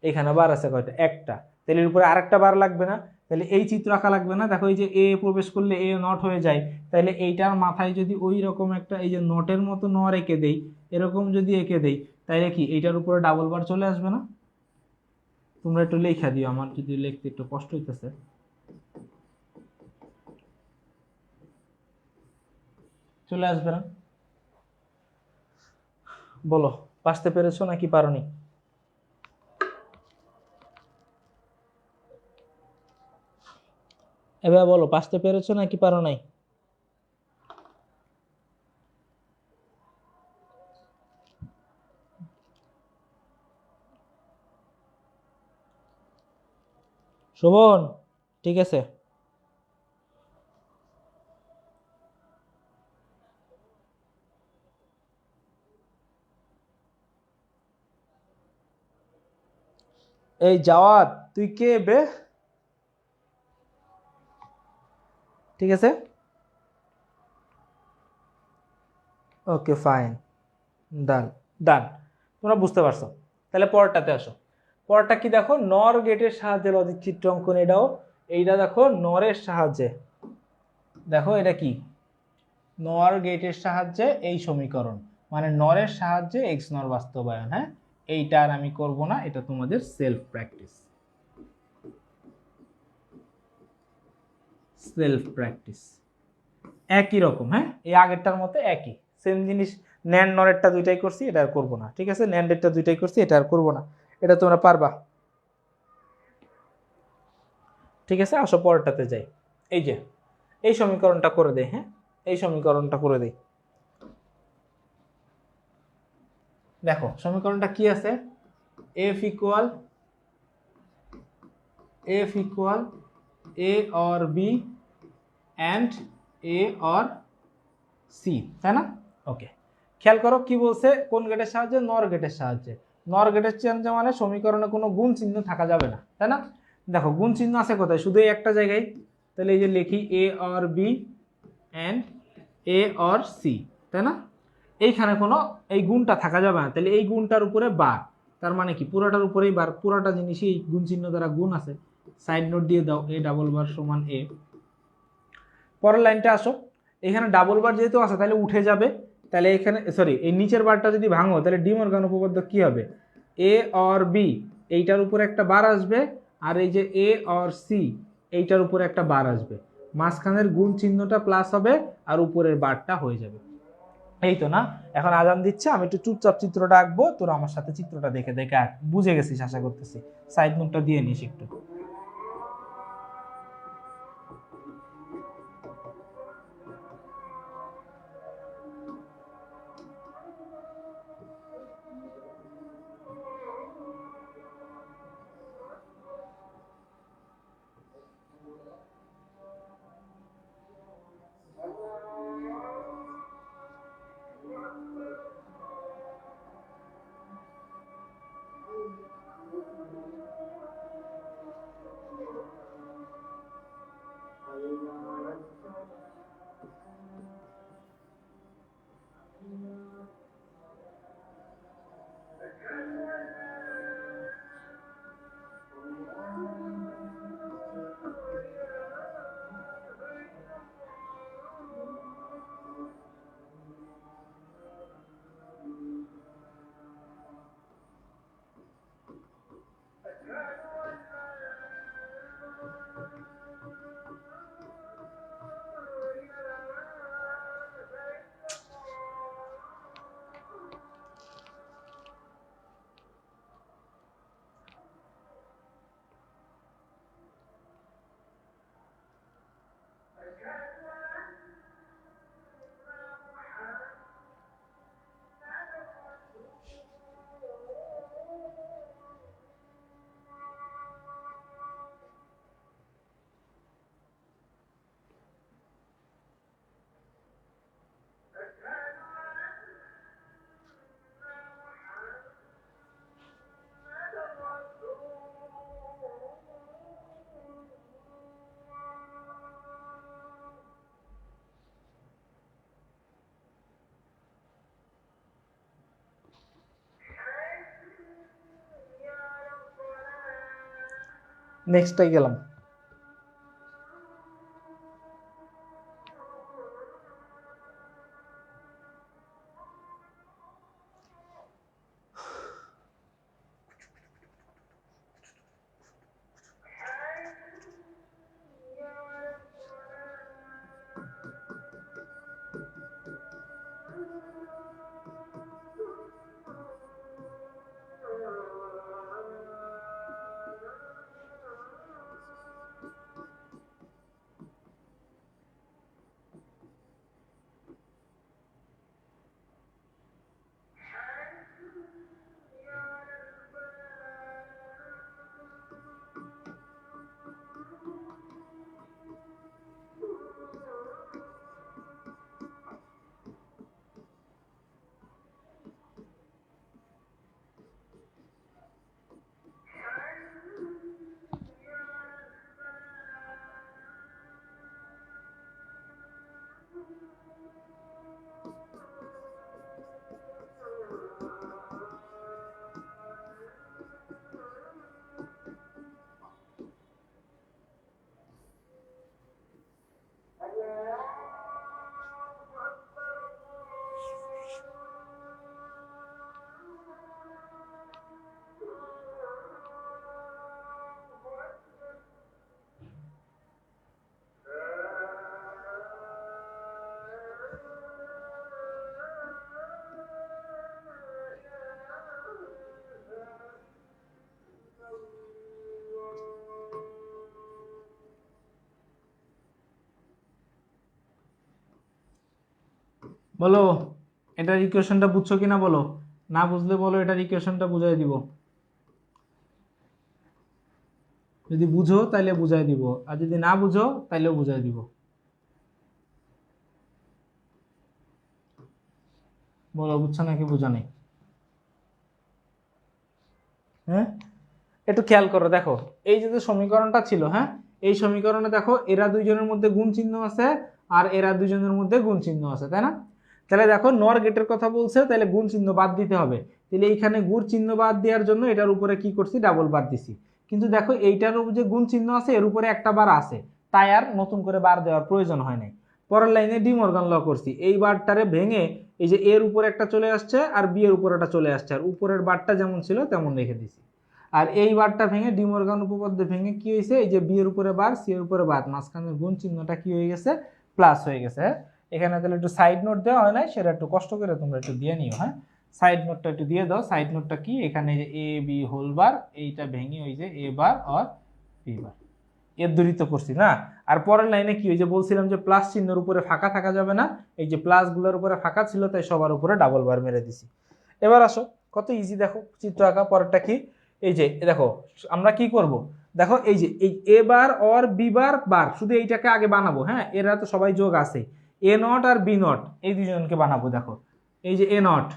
এখানে বার আছে কয়টা? একটা। তাহলে এর উপরে আরেকটা বার লাগবে না? তাহলে এই চিত্র আঁকা লাগবে না? দেখো এই যে এ প্রবেশ করলে এ নট হয়ে যায়, তাহলে এইটার মাথায় যদি ওই রকম একটা এই যে নটের মতো নর এঁকে দেই, এরকম যদি এঁকে দেই, তাহলে কি এইটার উপরে ডাবল বার চলে আসবে না? তোমরা একটু লেখা দিও, আমার যদি লিখতে একটু কষ্ট হইতেছে। চলে আসবে না? বলো, পারতে পেরেছো নাকি পারোনি? এবার বলো, পারতে পেরেছো নাকি পারো নাই? শোভন, ঠিক আছে। এই জাওয়াত, তুই কে বে? ঠিক আছে, ওকে ফাইন, ডান, ডান। তোমরা বুঝতে পারছো? তাহলে পরেরটাতে আসো। পরেরটা কি দেখো, নর গেটের সাহায্যে লজিক চিত্র অঙ্কন। এটাও, এইটা দেখো নরের সাহায্যে, দেখো এটা কি নর গেটের সাহায্যে এই সমীকরণ, মানে নরের সাহায্যে এক্স নর বাস্তবায়ন। হ্যাঁ, এইটা আর আমি করব না, এটা তোমাদের সেলফ প্র্যাকটিস, সেলফ প্র্যাকটিস একই রকম। হ্যাঁ, এই আগেরটার মতো একই সেম জিনিস। ন্যান্ড নরেরটা দুইটাই করছি, এটা আর করবো না। ঠিক আছে, ন্যান্ডেরটা দুইটাই করছি, এটা আর করবো না। এটা তোমরা পারবা। ঠিক আছে, আসো পরেরটাতে যাই। এই যে এই সমীকরণটা করে দেই। হ্যাঁ, এই সমীকরণটা করে দেই। দেখো সমীকরণটা কি আছে? F equal A or B and A or C, তাই না? ওকে, খেয়াল করো কি বলছে, কোন গেটের সাহায্যে? নর গেটের সাহায্যে। নর গেটের সাহায্যে মানে সমীকরণে কোনো গুণ চিহ্ন থাকা যাবে না, তাই না? দেখো গুণ চিহ্ন আছে কোথায়? শুধু এই একটা জায়গায়। তাহলে এই যে লিখি A or B and A or C, তাই না? এইখানে কোনো এই গুণটা থাকা যাবে না, তাহলে এই গুণটার উপরে বার, তার মানে কি পুরাটার উপরেই বার, পুরাটা জিনিসই এই গুণ চিহ্ন দ্বারা গুণ আছে। সাইড নোট দিয়ে দাও, এ ডাবল বার সমান এ। পরের লাইনটা আসো, এখানে ডাবল বার যেহেতু আছে তাহলে উঠে যাবে। তাহলে এখানে সরি, এই নিচের বারটা যদি ভাঙো তাহলে ডি মর্গান উপপাদ্য কি হবে? এ অর বি এইটার উপরে একটা বার আসবে, আর এই যে এ অর সি এইটার উপরে একটা বার আসবে, মাঝখানের গুণ চিহ্নটা প্লাস হবে আর উপরের বারটা হয়ে যাবে। এই তো না? এখন আজান দিচ্ছে, আমি একটু চুপচাপ চিত্রটা আঁকবো, তোরা আমার সাথে চিত্রটা দেখে দেখে আঁক। বুঝে গেছিস আশা করতেছি, সাইড নোটটা দিয়ে নিস একটু। নেক্সটটাই গেলাম। বলো এটার ইকুয়েশনটা বুঝছো কিনা বলো, না বুঝলে বলো এটার ইকুয়েশনটা বুঝাই দিব, যদি বুঝো তাইলে বুঝাই দিব, আর যদি না বুঝো তাইলেও বুঝাই দিব। বলো বুঝছো নাকি বুঝা নেই? হ্যাঁ একটু খেয়াল করো, দেখো এই যে সমীকরণটা ছিল, হ্যাঁ এই সমীকরণে দেখো এরা দুইজনের মধ্যে গুণ চিহ্ন আছে আর এরা দুইজনের মধ্যে গুণ চিহ্ন আছে, তাই না? তাহলে দেখো নর গেটের কথা বলছে, তাহলে গুণ চিহ্ন বাদ দিতে হবে, তাহলে এইখানে গুণ চিহ্ন বাদ দেওয়ার জন্য এটার উপরে কি করছি, ডাবল বার দিছি। কিন্তু দেখো এইটার যে গুণ চিহ্ন আছে এর উপরে একটা বার আছে, তাই আর নতুন করে বার দেওয়ার প্রয়োজন হয় নাই। পরের লাইনে ডি মর্গান ল করছি, এই বারটারে ভেঙে এই যে এর উপরে একটা চলে আসছে আর বি এর উপরে একটা চলে আসছে, আর উপরের বারটা যেমন ছিল তেমন রেখে দিছি। আর এই বারটা ভেঙে ডি মর্গান উপপাদ্য ভেঙে কি হয়েছে, এই যে বি এর উপরে বার সি এর উপরে বার, মাঝখানের গুণ চিহ্নটা কি হয়ে গেছে, প্লাস হয়ে গেছে। এখানে তাহলে একটু সাইড নোট দেওয়া হয় নাই, সেটা একটু কষ্ট করে তোমরা একটু দিয়ে নিও। হ্যাঁ সাইড নোটটা একটু দিয়ে দাও। সাইড নোটটা কি, এখানে যে এ বি হোল বার, এইটা ভেঙে ওই যে এ বার আর বি বার এর দূরিত করছি না। আর পরের লাইনে কি, ওই যে বলছিলাম যে প্লাস চিহ্নের উপরে ফাঁকা থাকা যাবে না, এই যে প্লাস গুলোর উপরে ফাঁকা ছিল তাই সবার উপরে ডাবল বার মেরে দিছি। এবার আসো কত ইজি, দেখো চিত্র আঁকা। পরেরটা কি, এই যে দেখো আমরা কি করব, দেখো এই যে এই এ বার অর বি বার বার, শুধু এইটাকে আগে বানাবো। হ্যাঁ এরা তো সবাই যোগ আছে, এ নট আর বি নট এই দুজনকে বানাবো। দেখো এই যে এ নট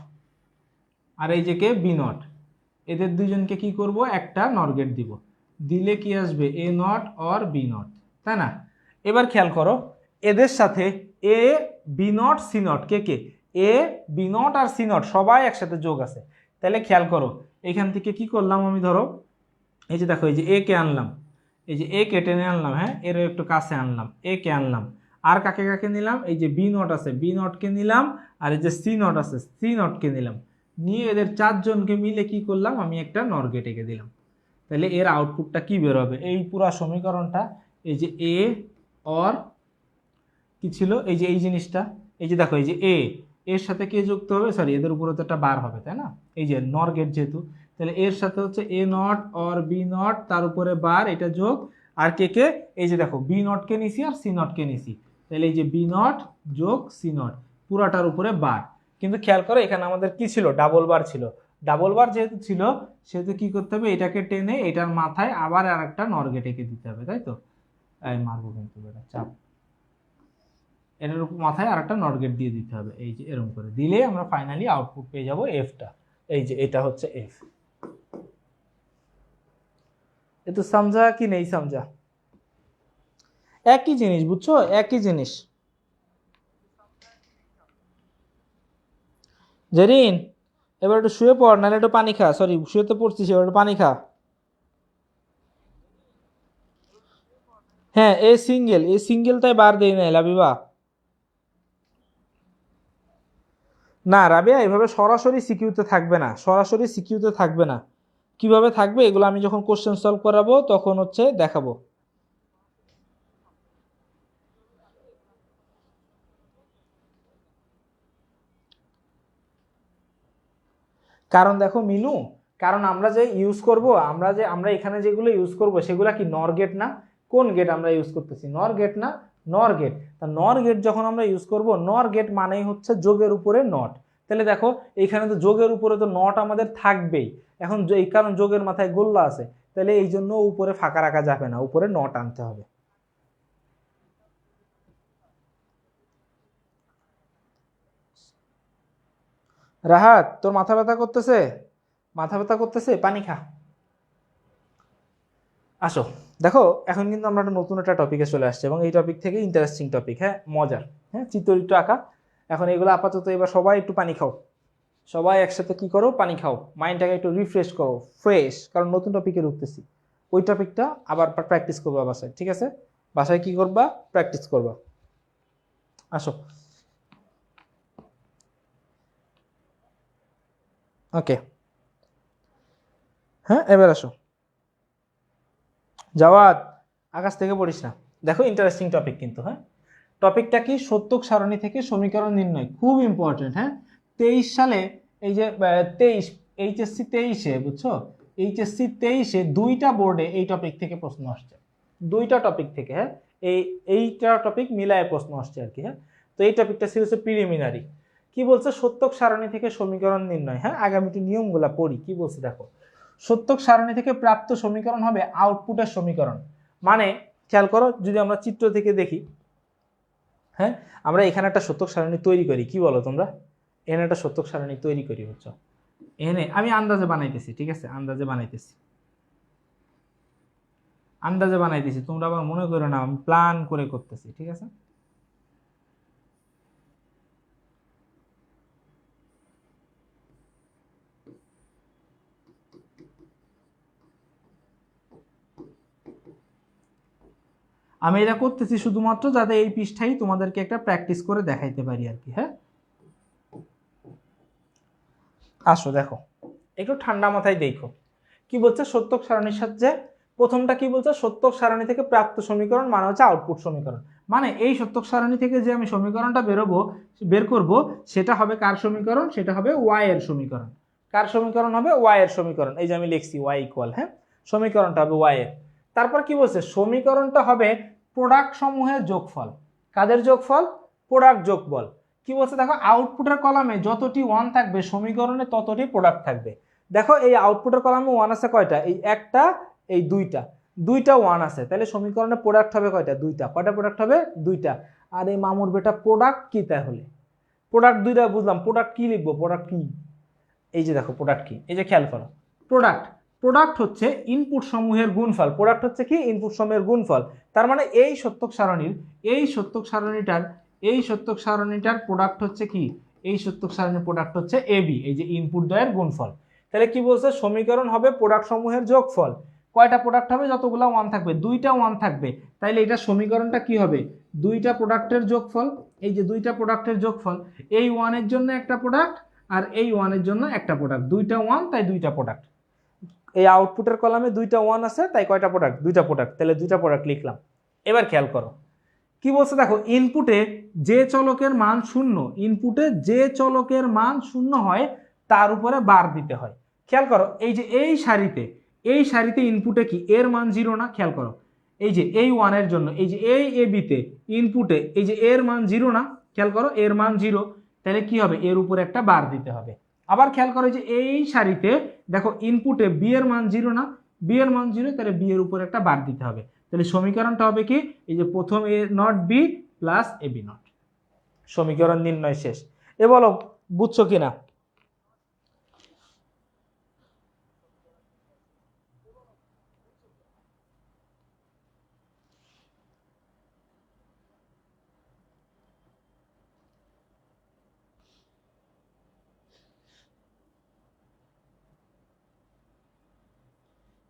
আর এই যে কে বি নট, এদের দুজনকে কি করব, একটা নর গেট দিব, দিলে কি আসবে, A not or B not, তাই না? এবার খেয়াল করো এদের সাথে A B not C not, কে কে, এ বি নট আর সি নট সবাই একসাথে যোগ আছে। তাহলে খেয়াল করো এখান থেকে কি করলাম আমি, ধরো এই যে দেখো এই যে এ কে আনলাম, এই যে এ কে টেনে আনলাম, হ্যাঁ এর একটু কাছে আনলাম, এ কে আনলাম, আর কাকে কাকে নিলাম, এই যে বি নট আছে বি নটকে নিলাম, আর এই যে সি নট আছে সি নটকে নিলাম, নিয়ে এদের চারজনকে মিলে কি করলাম, আমি একটা নর গেট এঁকে দিলাম। তাহলে এর আউটপুটটা কি বের হবে, এই পুরা সমীকরণটা, এই যে এ অর কি ছিল, এই যে এই জিনিসটা, এই যে দেখো এই যে এ এর সাথে কে যুক্ত হবে, সরি এদের উপরে তো একটা বার হবে, তাই না? এই যে নর গেট যেহেতু, তাহলে এর সাথে হচ্ছে এ নট অর বি নট, তার উপরে বার, এটা যোগ, আর কে কে, এই যে দেখো বি নট কে নিছি আর সি নট কে নিছি, তাহলে এই যে বি নট যোগ সি নট পুরাটার উপরে বার। কিন্তু খেয়াল করো এখানে আমাদের কি ছিল, ডাবল বার ছিল, ডাবল বার যেহেতু ছিল সেহেতু কি করতে হবে, এটাকে টেনে এটার মাথায় আবার আর একটা নর গেট এঁকে দিতে হবে, তাই তো? এই মারবো কিন্তু বেটা চাপ, এটার উপর মাথায় আর একটা নট গেট দিয়ে দিতে হবে, এই যে এরকম করে দিলে আমরা ফাইনালি আউটপুট পেয়ে যাব এফটা, এই যে এটা হচ্ছে এফ। এ তো সমঝা কি নেই সমঝা, একই জিনিস বুঝছো, একই জিনিস। জেরিন এবার একটু শুয়ে পড়, নাহলে একটু পানি খা, সরি শুয়ে তো পড়ছিস, এবার একটু পানি খা। হ্যাঁ এ সিঙ্গেলটাই বার দেই নাই লাবিবা। না রাবিয়া, এভাবে সরাসরি সিকিউতে থাকবে না, সরাসরি সিকিউতে থাকবে না। কিভাবে থাকবে এগুলো আমি যখন কোশ্চেন সলভ করাবো তখন হচ্ছে দেখাবো। কারণ দেখো মিনু, কারণ আমরা যে ইউজ করব, আমরা এখানে যেগুলো ইউজ করব সেগুলো কি নর গেট না? কোন গেট আমরা ইউজ করতেছি? নর গেট না? নর গেট। তা নর গেট যখন আমরা ইউজ করব, নর গেট মানেই হচ্ছে যোগের উপরে নট। তাহলে দেখো এখানে তো যোগের উপরে তো নট আমাদের থাকবেই। এখন এই কারণ যোগের মাথায় গোল্লা আছে, তাহলে এই জন্য উপরে ফাঁকা রাখা যাবে না, উপরে নট আনতে হবে। রাহাত তোর মাথা ব্যথা করতেছে? মাথা ব্যথা করতেছে, পানি খা। আসো, দেখো এখন কিন্তু আমরা একটা নতুন একটা টপিকে চলে আসছি, এবং এই টপিক থেকে ইন্টারেস্টিং টপিক, হ্যাঁ মজার, হ্যাঁ চিত্রলিপ্ত আঁকা। এখন এগুলো আপাতত এবার সবাই একটু পানি খাও, সবাই একসাথে কি করো, পানি খাও, মাইন্ডটাকে একটু রিফ্রেশ করো, ফ্রেশ, কারণ নতুন টপিকে ঢুকতেছি। ওই টপিকটা আবার প্র্যাকটিস করবা বাসায়, ঠিক আছে? বাসায় কি করবা? প্র্যাকটিস করবা। আসো, ওকে, হ্যাঁ এবার আসো। জাওয়াত, আকাশ থেকে পড়িস না। দেখো ইন্টারেস্টিং টপিক কিন্তু, হ্যাঁ টপিকটা কি? সত্যক সারণী থেকে সমীকরণ নির্ণয়, খুব ইম্পর্টেন্ট। হ্যাঁ 23 সালে এই যে 23 এইচএসসি 23-এ, বুঝছো, এইচএসসি 23-এ দুইটা বোর্ডে এই টপিক থেকে প্রশ্ন আসছে, দুইটা টপিক থেকে। হ্যাঁ এইটা টপিক মিলায় প্রশ্ন আসছে আর কি। হ্যাঁ তো এই টপিকটা ছিল হচ্ছে প্রিলিমিনারি। কি বলছে? সত্যক সারণী থেকে সমীকরণ নির্ণয়। হ্যাঁ আগামীটি নিয়মগুলা পড়ি, কি বলছে দেখো। সত্যক সারণী থেকে প্রাপ্ত সমীকরণ হবে আউটপুটের সমীকরণ। মানে খেয়াল করো, যদি আমরা চিত্র থেকে দেখি, হ্যাঁ আমরা এখানে একটা সত্যক সারণী তৈরি করি, কি বলো তোমরা? এখানে একটা সত্যক সারণী তৈরি করি, হচ্ছে এখানে আমি আন্দাজে বানাইতেছি, ঠিক আছে, আন্দাজে বানাইতেছি, আন্দাজে বানাইতেছি, তোমরা আবার মনে করো না আমি প্ল্যান করে করতেছি, ঠিক আছে? আমি এটা করতেছি শুধুমাত্র যাতে এই পৃষ্ঠাই তোমাদেরকে একটা প্র্যাকটিস করে দেখাইতে পারি আর কি। হ্যাঁ আসো দেখো, একটু ঠান্ডা মাথায় দেখো কি বলছে। সত্যক সারণীর সাহায্যে প্রথমটা কি বলছে? সত্যক সারণী থেকে প্রাপ্ত সমীকরণ মানে হচ্ছে আউটপুট সমীকরণ। মানে এই সত্যক সারণী থেকে যে আমি সমীকরণটা বের করব, সেটা হবে কার সমীকরণ? সেটা হবে ওয়াই এর সমীকরণ। কার সমীকরণ হবে? ওয়াই এর সমীকরণ। এই যে আমি লিখছি ওয়াই ইকুয়াল, হ্যাঁ সমীকরণটা হবে ওয়াই এর। তারপর কি বলছে? সমীকরণটা হবে প্রোডাক্ট সমূহের যোগফল। কাদের যোগফল? প্রোডাক্ট যোগফল। কি বলছে দেখো, আউটপুটের কলামে যতটি ওয়ান থাকবে সমীকরণে ততটি প্রোডাক্ট থাকবে। দেখো এই আউটপুটের কলামে ওয়ান আছে কয়টা? এই একটা, এই দুইটা, দুইটা ওয়ান আছে, তাহলে সমীকরণে প্রোডাক্ট হবে কয়টা? দুইটা। কয়টা প্রোডাক্ট হবে? দুইটা। আর এই মামুর বেটা প্রোডাক্ট কি তাহলে? প্রোডাক্ট দুইটা বুঝলাম, প্রোডাক্ট কি লিখবো? প্রোডাক্ট কি? এই যে দেখো প্রোডাক্ট কি, এই যে খেয়াল করো, প্রোডাক্ট, প্রোডাক্ট হচ্ছে ইনপুট সমূহের গুণফল। প্রোডাক্ট হচ্ছে কি? ইনপুট সমূহের গুণফল। তার মানে এই সত্যক সারণীর, এই সত্যক সারণীটার, এই সত্যক সারণীটার প্রোডাক্ট হচ্ছে কি? এই সত্যক সারণীর প্রোডাক্ট হচ্ছে এবি, এই যে ইনপুট দ্বয়ের গুণফল। তাহলে কি বলছে? সমীকরণ হবে প্রোডাক্ট সমূহের যোগফল। কয়টা প্রোডাক্ট হবে? যতগুলা ওয়ান থাকবে, দুইটা ওয়ান থাকবে, তাইলে এটা সমীকরণটা কি হবে? দুইটা প্রোডাক্টের যোগফল। এই যে দুইটা প্রোডাক্টের যোগফল, এই ওয়ানের জন্য একটা প্রোডাক্ট, আর এই ওয়ানের জন্য একটা প্রোডাক্ট, দুইটা ওয়ান তাই দুইটা প্রোডাক্ট। এই আউটপুটের কলামে দুইটা ওয়ান আছে তাই কয়টা প্রোডাক্ট? দুইটা প্রোডাক্ট, তাহলে দুইটা প্রোডাক্ট লিখলাম। এবার খেয়াল করো কি বলছে দেখো, ইনপুটে যে চলকের মান শূন্য, ইনপুটে যে চলকের মান শূন্য হয় তার উপরে বার দিতে হয়। খেয়াল করো এই যে এই সারিতে, এই সারিতে ইনপুটে কি এর মান জিরো না? খেয়াল করো এই যে এই ওয়ানের জন্য, এই যে এই এ বিতে ইনপুটে এই যে এর মান জিরো না? খেয়াল করো এর মান জিরো, তাহলে কি হবে? এর উপরে একটা বার দিতে হবে। আবার খেয়াল করো যে এই সারিতে দেখো ইনপুটে বি এর মান জিরো না? বি এর মান জিরো, তাহলে বি এর উপরে একটা বার দিতে হবে। তাহলে সমীকরণটা হবে কি? এই যে প্রথম A not B plus A B not. সমীকরণ নির্ণয় শেষ। এ বলো বুঝছো কিনা?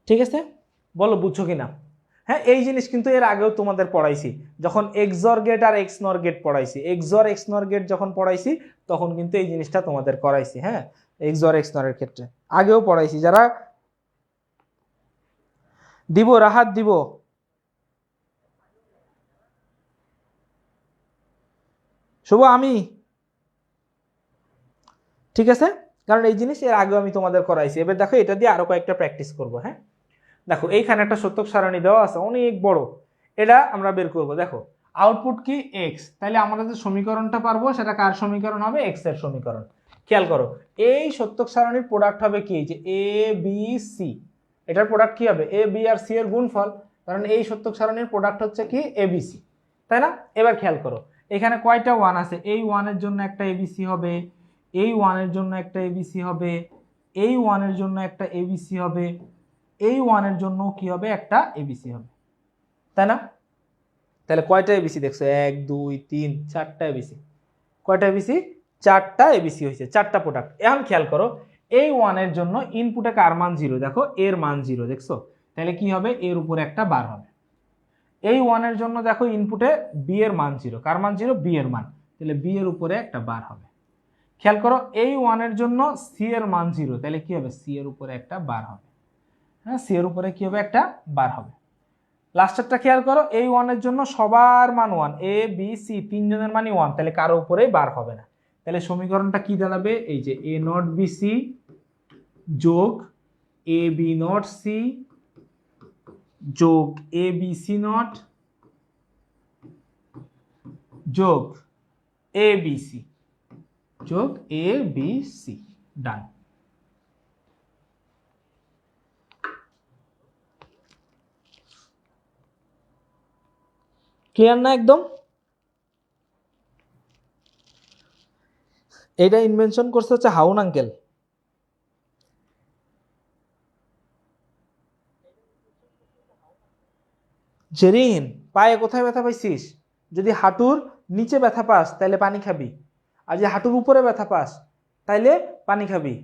ঠিক আছে, বলো বুঝছো কিনা? হ্যাঁ, এই জিনিস কিন্তু এর আগেও তোমাদের পড়াইছি, যখন এক্সঅর গেট আর এক্সনর গেট পড়াইছি, এক্সঅর এক্সনর গেট যখন পড়াইছি তখন কিন্তু এই জিনিসটা তোমাদের করাইছি। হ্যাঁ, এক্সঅর এক্সনরের ক্ষেত্রে আগেও পড়াইছি। যারা দিব রাহাত দিব, শুভ আমি, ঠিক আছে, কারণ এই জিনিস এর আগেও আমি তোমাদের করাইছি। এবার দেখো এটা দিয়ে আরো কয়েকটা প্র্যাকটিস করব। হ্যাঁ, দেখো এইখানে একটা সত্যক সারণী দেওয়া আছে অনেক বড়, এটা আমরা বের করব। দেখো আউটপুট কি এক্স, তাহলে আমরা যে সমীকরণটা পারবো সেটা কার সমীকরণ হবে? এক্স এর সমীকরণ। খেয়াল করো, এই সত্যক সারণীর প্রোডাক্ট হবে কি? যে এ বি সি, এটার প্রোডাক্ট কি হবে? এ বি আর সি এর গুণফল, কারণ এই সত্যক সারণীর প্রোডাক্ট হচ্ছে কি? এ বি সি, তাই না? এবার খেয়াল করো এখানে কয়টা ওয়ান আছে? এই ওয়ানের জন্য একটা এবিসি হবে, এই ওয়ানের জন্য একটা এবিসি হবে, এই ওয়ানের জন্য একটা এবিসি হবে, এই ওয়ানের জন্য কি হবে? একটা এবিসি হবে, তাই না? তাহলে কয়টা এবিসি দেখছো? 1 2 3 4টা এবিসি। কয়টা এবিসি? 4টা এবিসি হয়েছে, 4টা প্রোডাক্ট। এখন খেয়াল করো এই ওয়ানের জন্য ইনপুটে কার মান 0, দেখো এর মান 0, দেখছো? তাহলে কি হবে? এর উপরে একটা বার হবে। এই ওয়ানের জন্য দেখো ইনপুটে বি এর মান 0, কার মান 0? বি এর মান, তাহলে বি এর উপরে একটা বার হবে। খেয়াল করো এই ওয়ানের জন্য সি এর মান 0, তাহলে কি হবে? সি এর উপরে একটা বার হবে। হ্যাঁ, সি এর উপরে কি হবে? একটা বার হবে। লাস্টেরটা খেয়াল করো, এই ওয়ানের জন্য সবার মান 1, এ বি সি তিনজনের মানই 1, তাহলে কারো উপরেই বার হবে না। তাহলে সমীকরণটা কি দাঁড়াবে? এই যে এ নট বি সি যোগ এ বি নট সি যোগ এ বি সি নট যোগ এ বি সি যোগ A B C. Done. Clear না একদম? এটা ইনভেনশন করছে হচ্ছে হাউন আঙ্কেল। জেরিন, পায়ে কোথায় ব্যথা পাইছিস? যদি হাঁটুর নিচে ব্যথা পাস তাহলে পানি খাবি, আর যদি হাঁটুর উপরে ব্যথা পাস তাইলে পানি খাবি,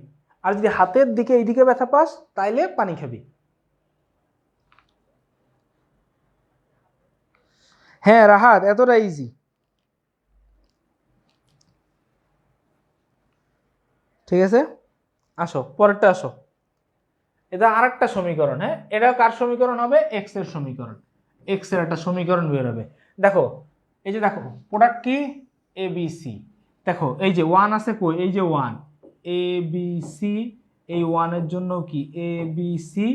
আর যদি হাতের দিকে এইদিকে ব্যথা পাস তাইলে পানি খাবি। হ্যাঁ রাহাত, এতটা ইজি। ঠিক আছে, আসো পরেরটা আসো। এটা আরেকটা সমীকরণ। হ্যাঁ, এটা কার সমীকরণ হবে? এক্স এর সমীকরণ। এক্স এর একটা সমীকরণ বের হবে। দেখো এই যে দেখো প্রোডাক্ট কি? A B C. দেখো এই যে ওয়ান আছে কই? এই যে ওয়ান, এ বি সি, এই ওয়ানের জন্য কি? এ বি সি,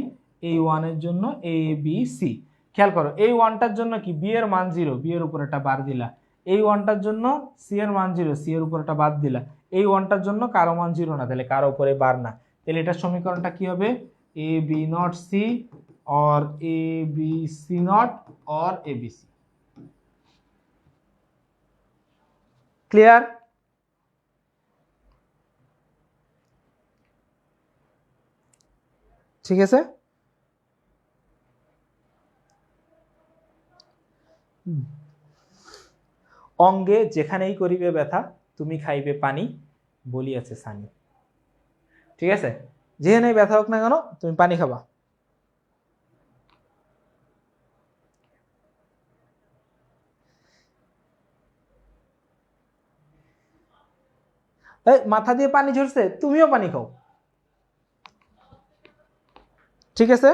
এই ওয়ানের জন্য এ বি সি। খেয়াল করো এই ওয়ানটার জন্য কি? বি এর মান 0, বি এর উপর একটা বার দিলা। এই ওয়ানটার জন্য সি এর মান 0, সি এর উপর একটা বাদ দিলা। এই ওয়ানটার জন্য কারো মান 0 না, তাহলে কারো উপরে বার না। তাহলে এটার সমীকরণটা কি হবে? A B not C or a b c not or a b c। Clear? ঠিক আছে, অঙ্গে যেখানেই করিবে ব্যথা তুমি খাইবে পানি বলিয়াছে সানি। ঠিক আছে, যেখানেই ব্যথা হোক না কেন তুমি পানি খাবা। এই মাথা দিয়ে পানি ঝরছে, তুমিও পানি খাও। ঠিক আছে,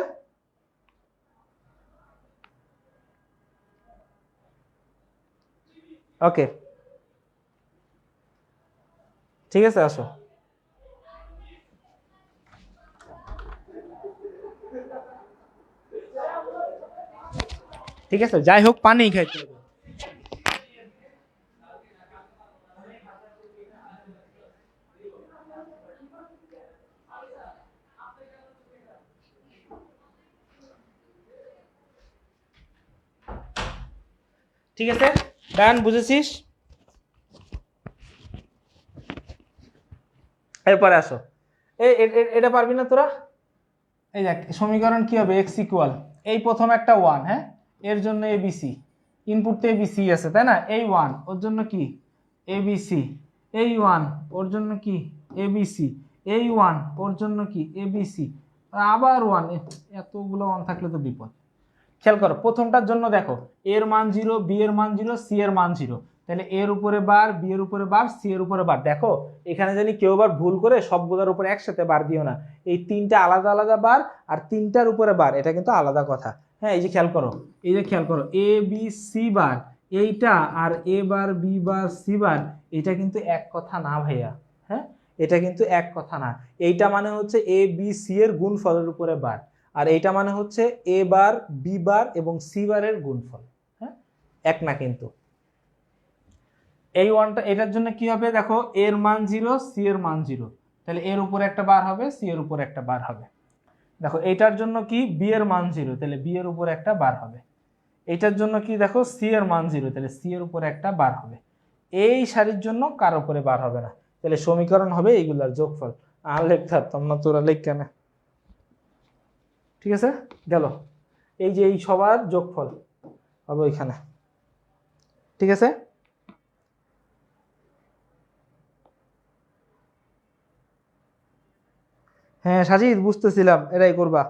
ওকে, ঠিক আছে, আসো। ঠিক আছে, যাই হোক পানি খাইতে হবে। ঠিক আছে, ডান, বুঝেছিস? এরপরে আসো, এটা পারবি না তোরা? এই দেখ সমীকরণ কি হবে? এক্স ইকুয়াল এই প্রথম একটা 1, হ্যাঁ, এর জন্য এবিসি, ইনপুট তো এবিসি আছে তাই না? এই 1 ওর জন্য কি? এবিসি, এই 1 ওর জন্য কি? এবিসি, এই 1 ওর জন্য কি? এবিসি, আবার 1, এতগুলো 1 থাকলে তো বিপদ। খেয়াল করো প্রথমটার জন্য দেখো এর মান 0, বি এর মান 0, সি এর মান 0, তাহলে এর উপরে বার, বি এর উপরে বার, সি এর উপরে বার। দেখো এখানে জানি কেউ আবার ভুল করে সবগুলোর উপরে একসাথে বার দিও না, এই তিনটা আলাদা আলাদা বার আর তিনটার উপরে বার, এটা কিন্তু আলাদা কথা। হ্যাঁ এই যে খেয়াল করো, এই যে খেয়াল করো এ বি সি বার এইটা আর এ বার বি বার সি বার, এটা কিন্তু এক কথা না ভাইয়া। হ্যাঁ এটা কিন্তু এক কথা না, এইটা মানে হচ্ছে এ বি সি এর গুণফলের উপরে বার, আর এইটা মানে হচ্ছে এ বার বি বার এবং সি বারের গুণফল। হ্যাঁ এক না কিন্তু। এই ওয়ানটা এটার জন্য কি হবে দেখো এর মান 0, সি এর মান 0, তাহলে এর উপরে একটা বার হবে, সি এর উপরে একটা বার হবে। দেখো এইটার জন্য কি বি এর মান 0, তাহলে বি এর উপরে একটা বার হবে। এইটার জন্য কি দেখো সি এর মান 0, তাহলে সি এর উপরে একটা বার হবে। এই সারির জন্য কার উপরে বার হবে না, তাহলে সমীকরণ হবে এইগুলার যোগফল। আর লিখতে পারতাম না, তোরা লিখ কেন? ঠিক আছে গেল, এই যে এই সবার যোগফল হবে ওইখানে। ঠিক আছে হ্যাঁ সাজিদ বুঝতেছিলাম, এটাই করবা।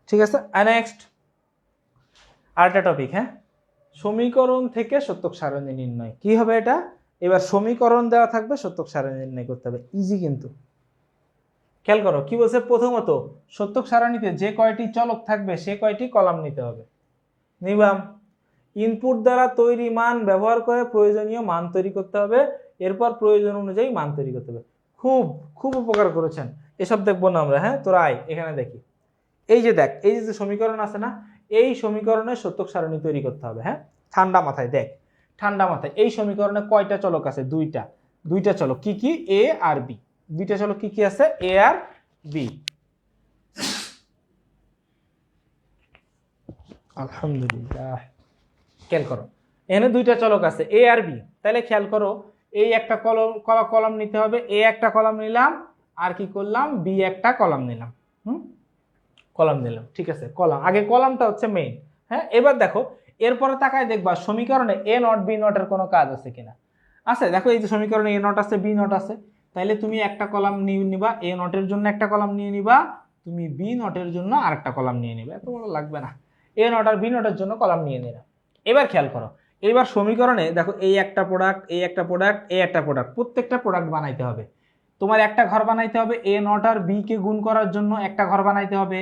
ঠিক আছে নেক্সট আরেকটা টপিক। হ্যাঁ সমীকরণ থেকে সত্যক সারণী নির্ণয় কি হবে এটা? এবার সমীকরণ দেওয়া থাকবে, সত্যক সারণী নির্ণয় করতে হবে, ইজি কিন্তু। খেয়াল করো কি বলছে, প্রথমত সত্যক সারণীতে যে কয়টি চলক থাকবে সে কয়টি কলাম নিতে হবে। নিবাম ইনপুট দ্বারা তৈরি মান ব্যবহার করে প্রয়োজনীয় মান তৈরি করতে হবে, এরপর প্রয়োজন অনুযায়ী মান তৈরি করতে হবে। খুব খুব উপকার করেছেন, এসব দেখবো না আমরা। হ্যাঁ তোরা আয় এখানে দেখি, এই যে দেখ এই যে সমীকরণ আছে না, এই সমীকরণে সত্যক সারণী তৈরি করতে হবে। হ্যাঁ ঠান্ডা মাথায় দেখ, ঠান্ডা মাথায় এই সমীকরণে কয়টা চলক আছে? দুইটা চলক। কি কি? এ আর বি। দুইটা চলক কি কি আছে? এ আর বি। আলহামদুলিল্লাহ খেয়াল করো এখানে দুইটা চলক আছে এ আর বি, তাহলে খেয়াল করো এই একটা কলাম নিতে হবে, এ একটা কলাম নিলাম, আর কি করলাম বি একটা কলাম নিলাম। কলাম নিলাম, ঠিক আছে কলাম, আগে কলামটা হচ্ছে মেইন। হ্যাঁ এবার দেখো এরপরে তাকায় দেখবা সমীকরণে এ নট বি নটের কোনো কাজ আছে কিনা। আছে দেখো এই যে সমীকরণে এ নট আছে, বি নট আছে, তাইলে তুমি একটা কলাম নিয়ে নিবা, এ নটের জন্য একটা কলাম নিয়ে নিবা, তুমি বি নটের জন্য আরেকটা কলাম নিয়ে নিবা, এত বড় লাগবে না, এ নট আর বি নটের জন্য কলাম নিয়ে নিলাম। এবার খেয়াল করো এবার সমীকরণে দেখো এই একটা প্রোডাক্ট, এই একটা প্রোডাক্ট, এই একটা প্রোডাক্ট, প্রত্যেকটা প্রোডাক্ট বানাইতে হবে। তোমার একটা ঘর বানাইতে হবে, এ নট আর বি কে গুণ করার জন্য একটা ঘর বানাইতে হবে,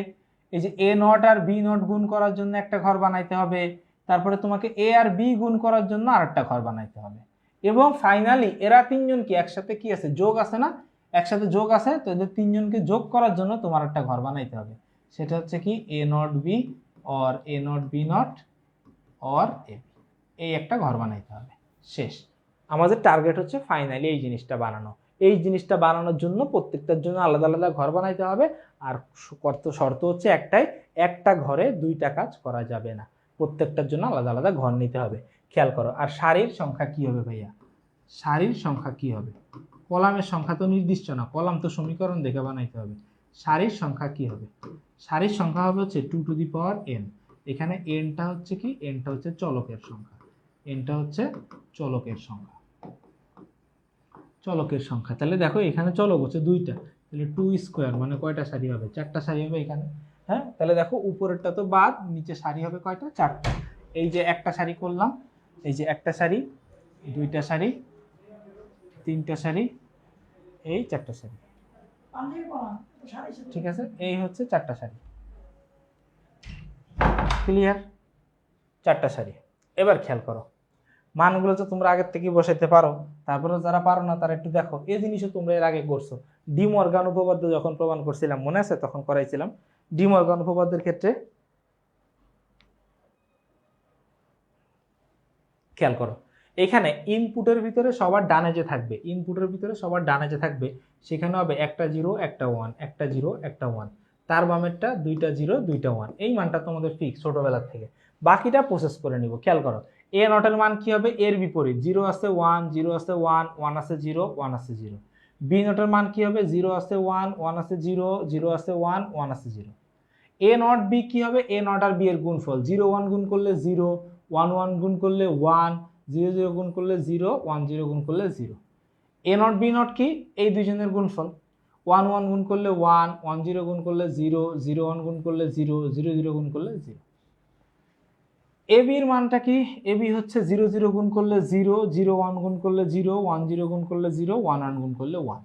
এই যে A not R B not গুণ করার জন্য একটা ঘর বানাইতে হবে, তারপরে তোমাকে এ আর বি গুণ করার জন্য আরেকটা ঘর বানাইতে হবে, এবং ফাইনালি এরা তিনজন কি একসাথে কি আছে? যোগ আছে না, একসাথে যোগ আছে, তো এদের তিনজনকে যোগ করার জন্য তোমার একটা ঘর বানাইতে হবে, সেটা হচ্ছে কি A not B or A not B not or A B, এই একটা ঘর বানাইতে হবে। শেষ, আমাদের টার্গেট হচ্ছে ফাইনালি এই জিনিসটা বানানো। এই জিনিসটা বানানোর জন্য প্রত্যেকটার জন্য আলাদা আলাদা ঘর বানাইতে হবে, আর শর্ত হচ্ছে একটাই, একটা ঘরে দুইটা কাজ করা যাবে না, প্রত্যেকটার জন্য আলাদা আলাদা ঘর নিতে হবে। খেয়াল করো আর সারির সংখ্যা কি হবে ভাইয়া? সারির সংখ্যা কি হবে? কলামের সংখ্যা তো নির্দিষ্ট না, কলাম তো সমীকরণ দেখে বানাইতে হবে। সারির সংখ্যা কি হবে? সারির সংখ্যা হবে হচ্ছে 2 টু দি পাওয়ার n। এখানে nটা হচ্ছে কি? nটা হচ্ছে চলকের সংখ্যা, nটা হচ্ছে চলকের সংখ্যা, চলকের সংখ্যা। তাহলে দেখো এখানে চলক হচ্ছে দুইটা, তাহলে 2 স্কোয়ার মানে কয়টা সারি হবে? 4টা সারি হবে এখানে। হ্যাঁ তাহলে দেখো উপরেরটা তো বাদ, নিচে সারি হবে কয়টা? 4টা। এই যে একটা সারি করলাম, এই যে একটা সারি, দুইটা সারি, তিনটা সারি, এই 4টা সারি। ঠিক আছে এই হচ্ছে 4টা সারি, ক্লিয়ার? 4টা সারি। এবার খেয়াল করো মানগুলো তো তোমরা আগের থেকে বসাইতে পারো, তারপরে যারা পারো না তারা একটু দেখো, এই জিনিসও তোমরা এর আগে করছো। ডি মর্গান উপপাদ্য যখন প্রমাণ করছিলাম মনে আছে? তখন করাইছিলাম ডি মর্গান উপপাদ্যের ক্ষেত্রে। খেয়াল করো এখানে ইনপুটের ভিতরে সবার ডানে যে থাকবে, ইনপুটের ভিতরে সবার ডানে যে থাকবে সেখানে হবে একটা 0 একটা 1, একটা 0 একটা 1, তার বামেরটা দুইটা 0 দুইটা 1, এই মানটা তোমাদের ফিক্স ছোটবেলার থেকে, বাকিটা প্রসেস করে নিব। খেয়াল করো এ নটের মান কি হবে? এর বিপরীত, 0 আছে 1, 0 আছে 1, 1 আছে 0, 1 আছে 0। বি নটের মান কি হবে? 0 আছে 1, 1 আছে 0, 0 আছে 1, 1 আছে 0। এ নট বি কি হবে? এ নট আর বি এর গুণফল, 0 1 গুণ করলে 0, 1 1 গুণ করলে 1, 0 0 গুণ করলে 0, 1 0 গুণ করলে 0। এ নট বি নট কি? এই দুইজনের গুণফল, ওয়ান ওয়ান গুণ করলে ওয়ান, ওয়ান জিরো গুণ করলে জিরো, জিরো ওয়ান গুণ করলে জিরো, জিরো জিরো গুণ করলে জিরো। এ বির মানটা কি? এ বি হচ্ছে জিরো জিরো গুণ করলে জিরো, জিরো ওয়ান গুণ করলে জিরো, ওয়ান জিরো গুণ করলে জিরো, ওয়ান ওয়ান গুণ করলে ওয়ান।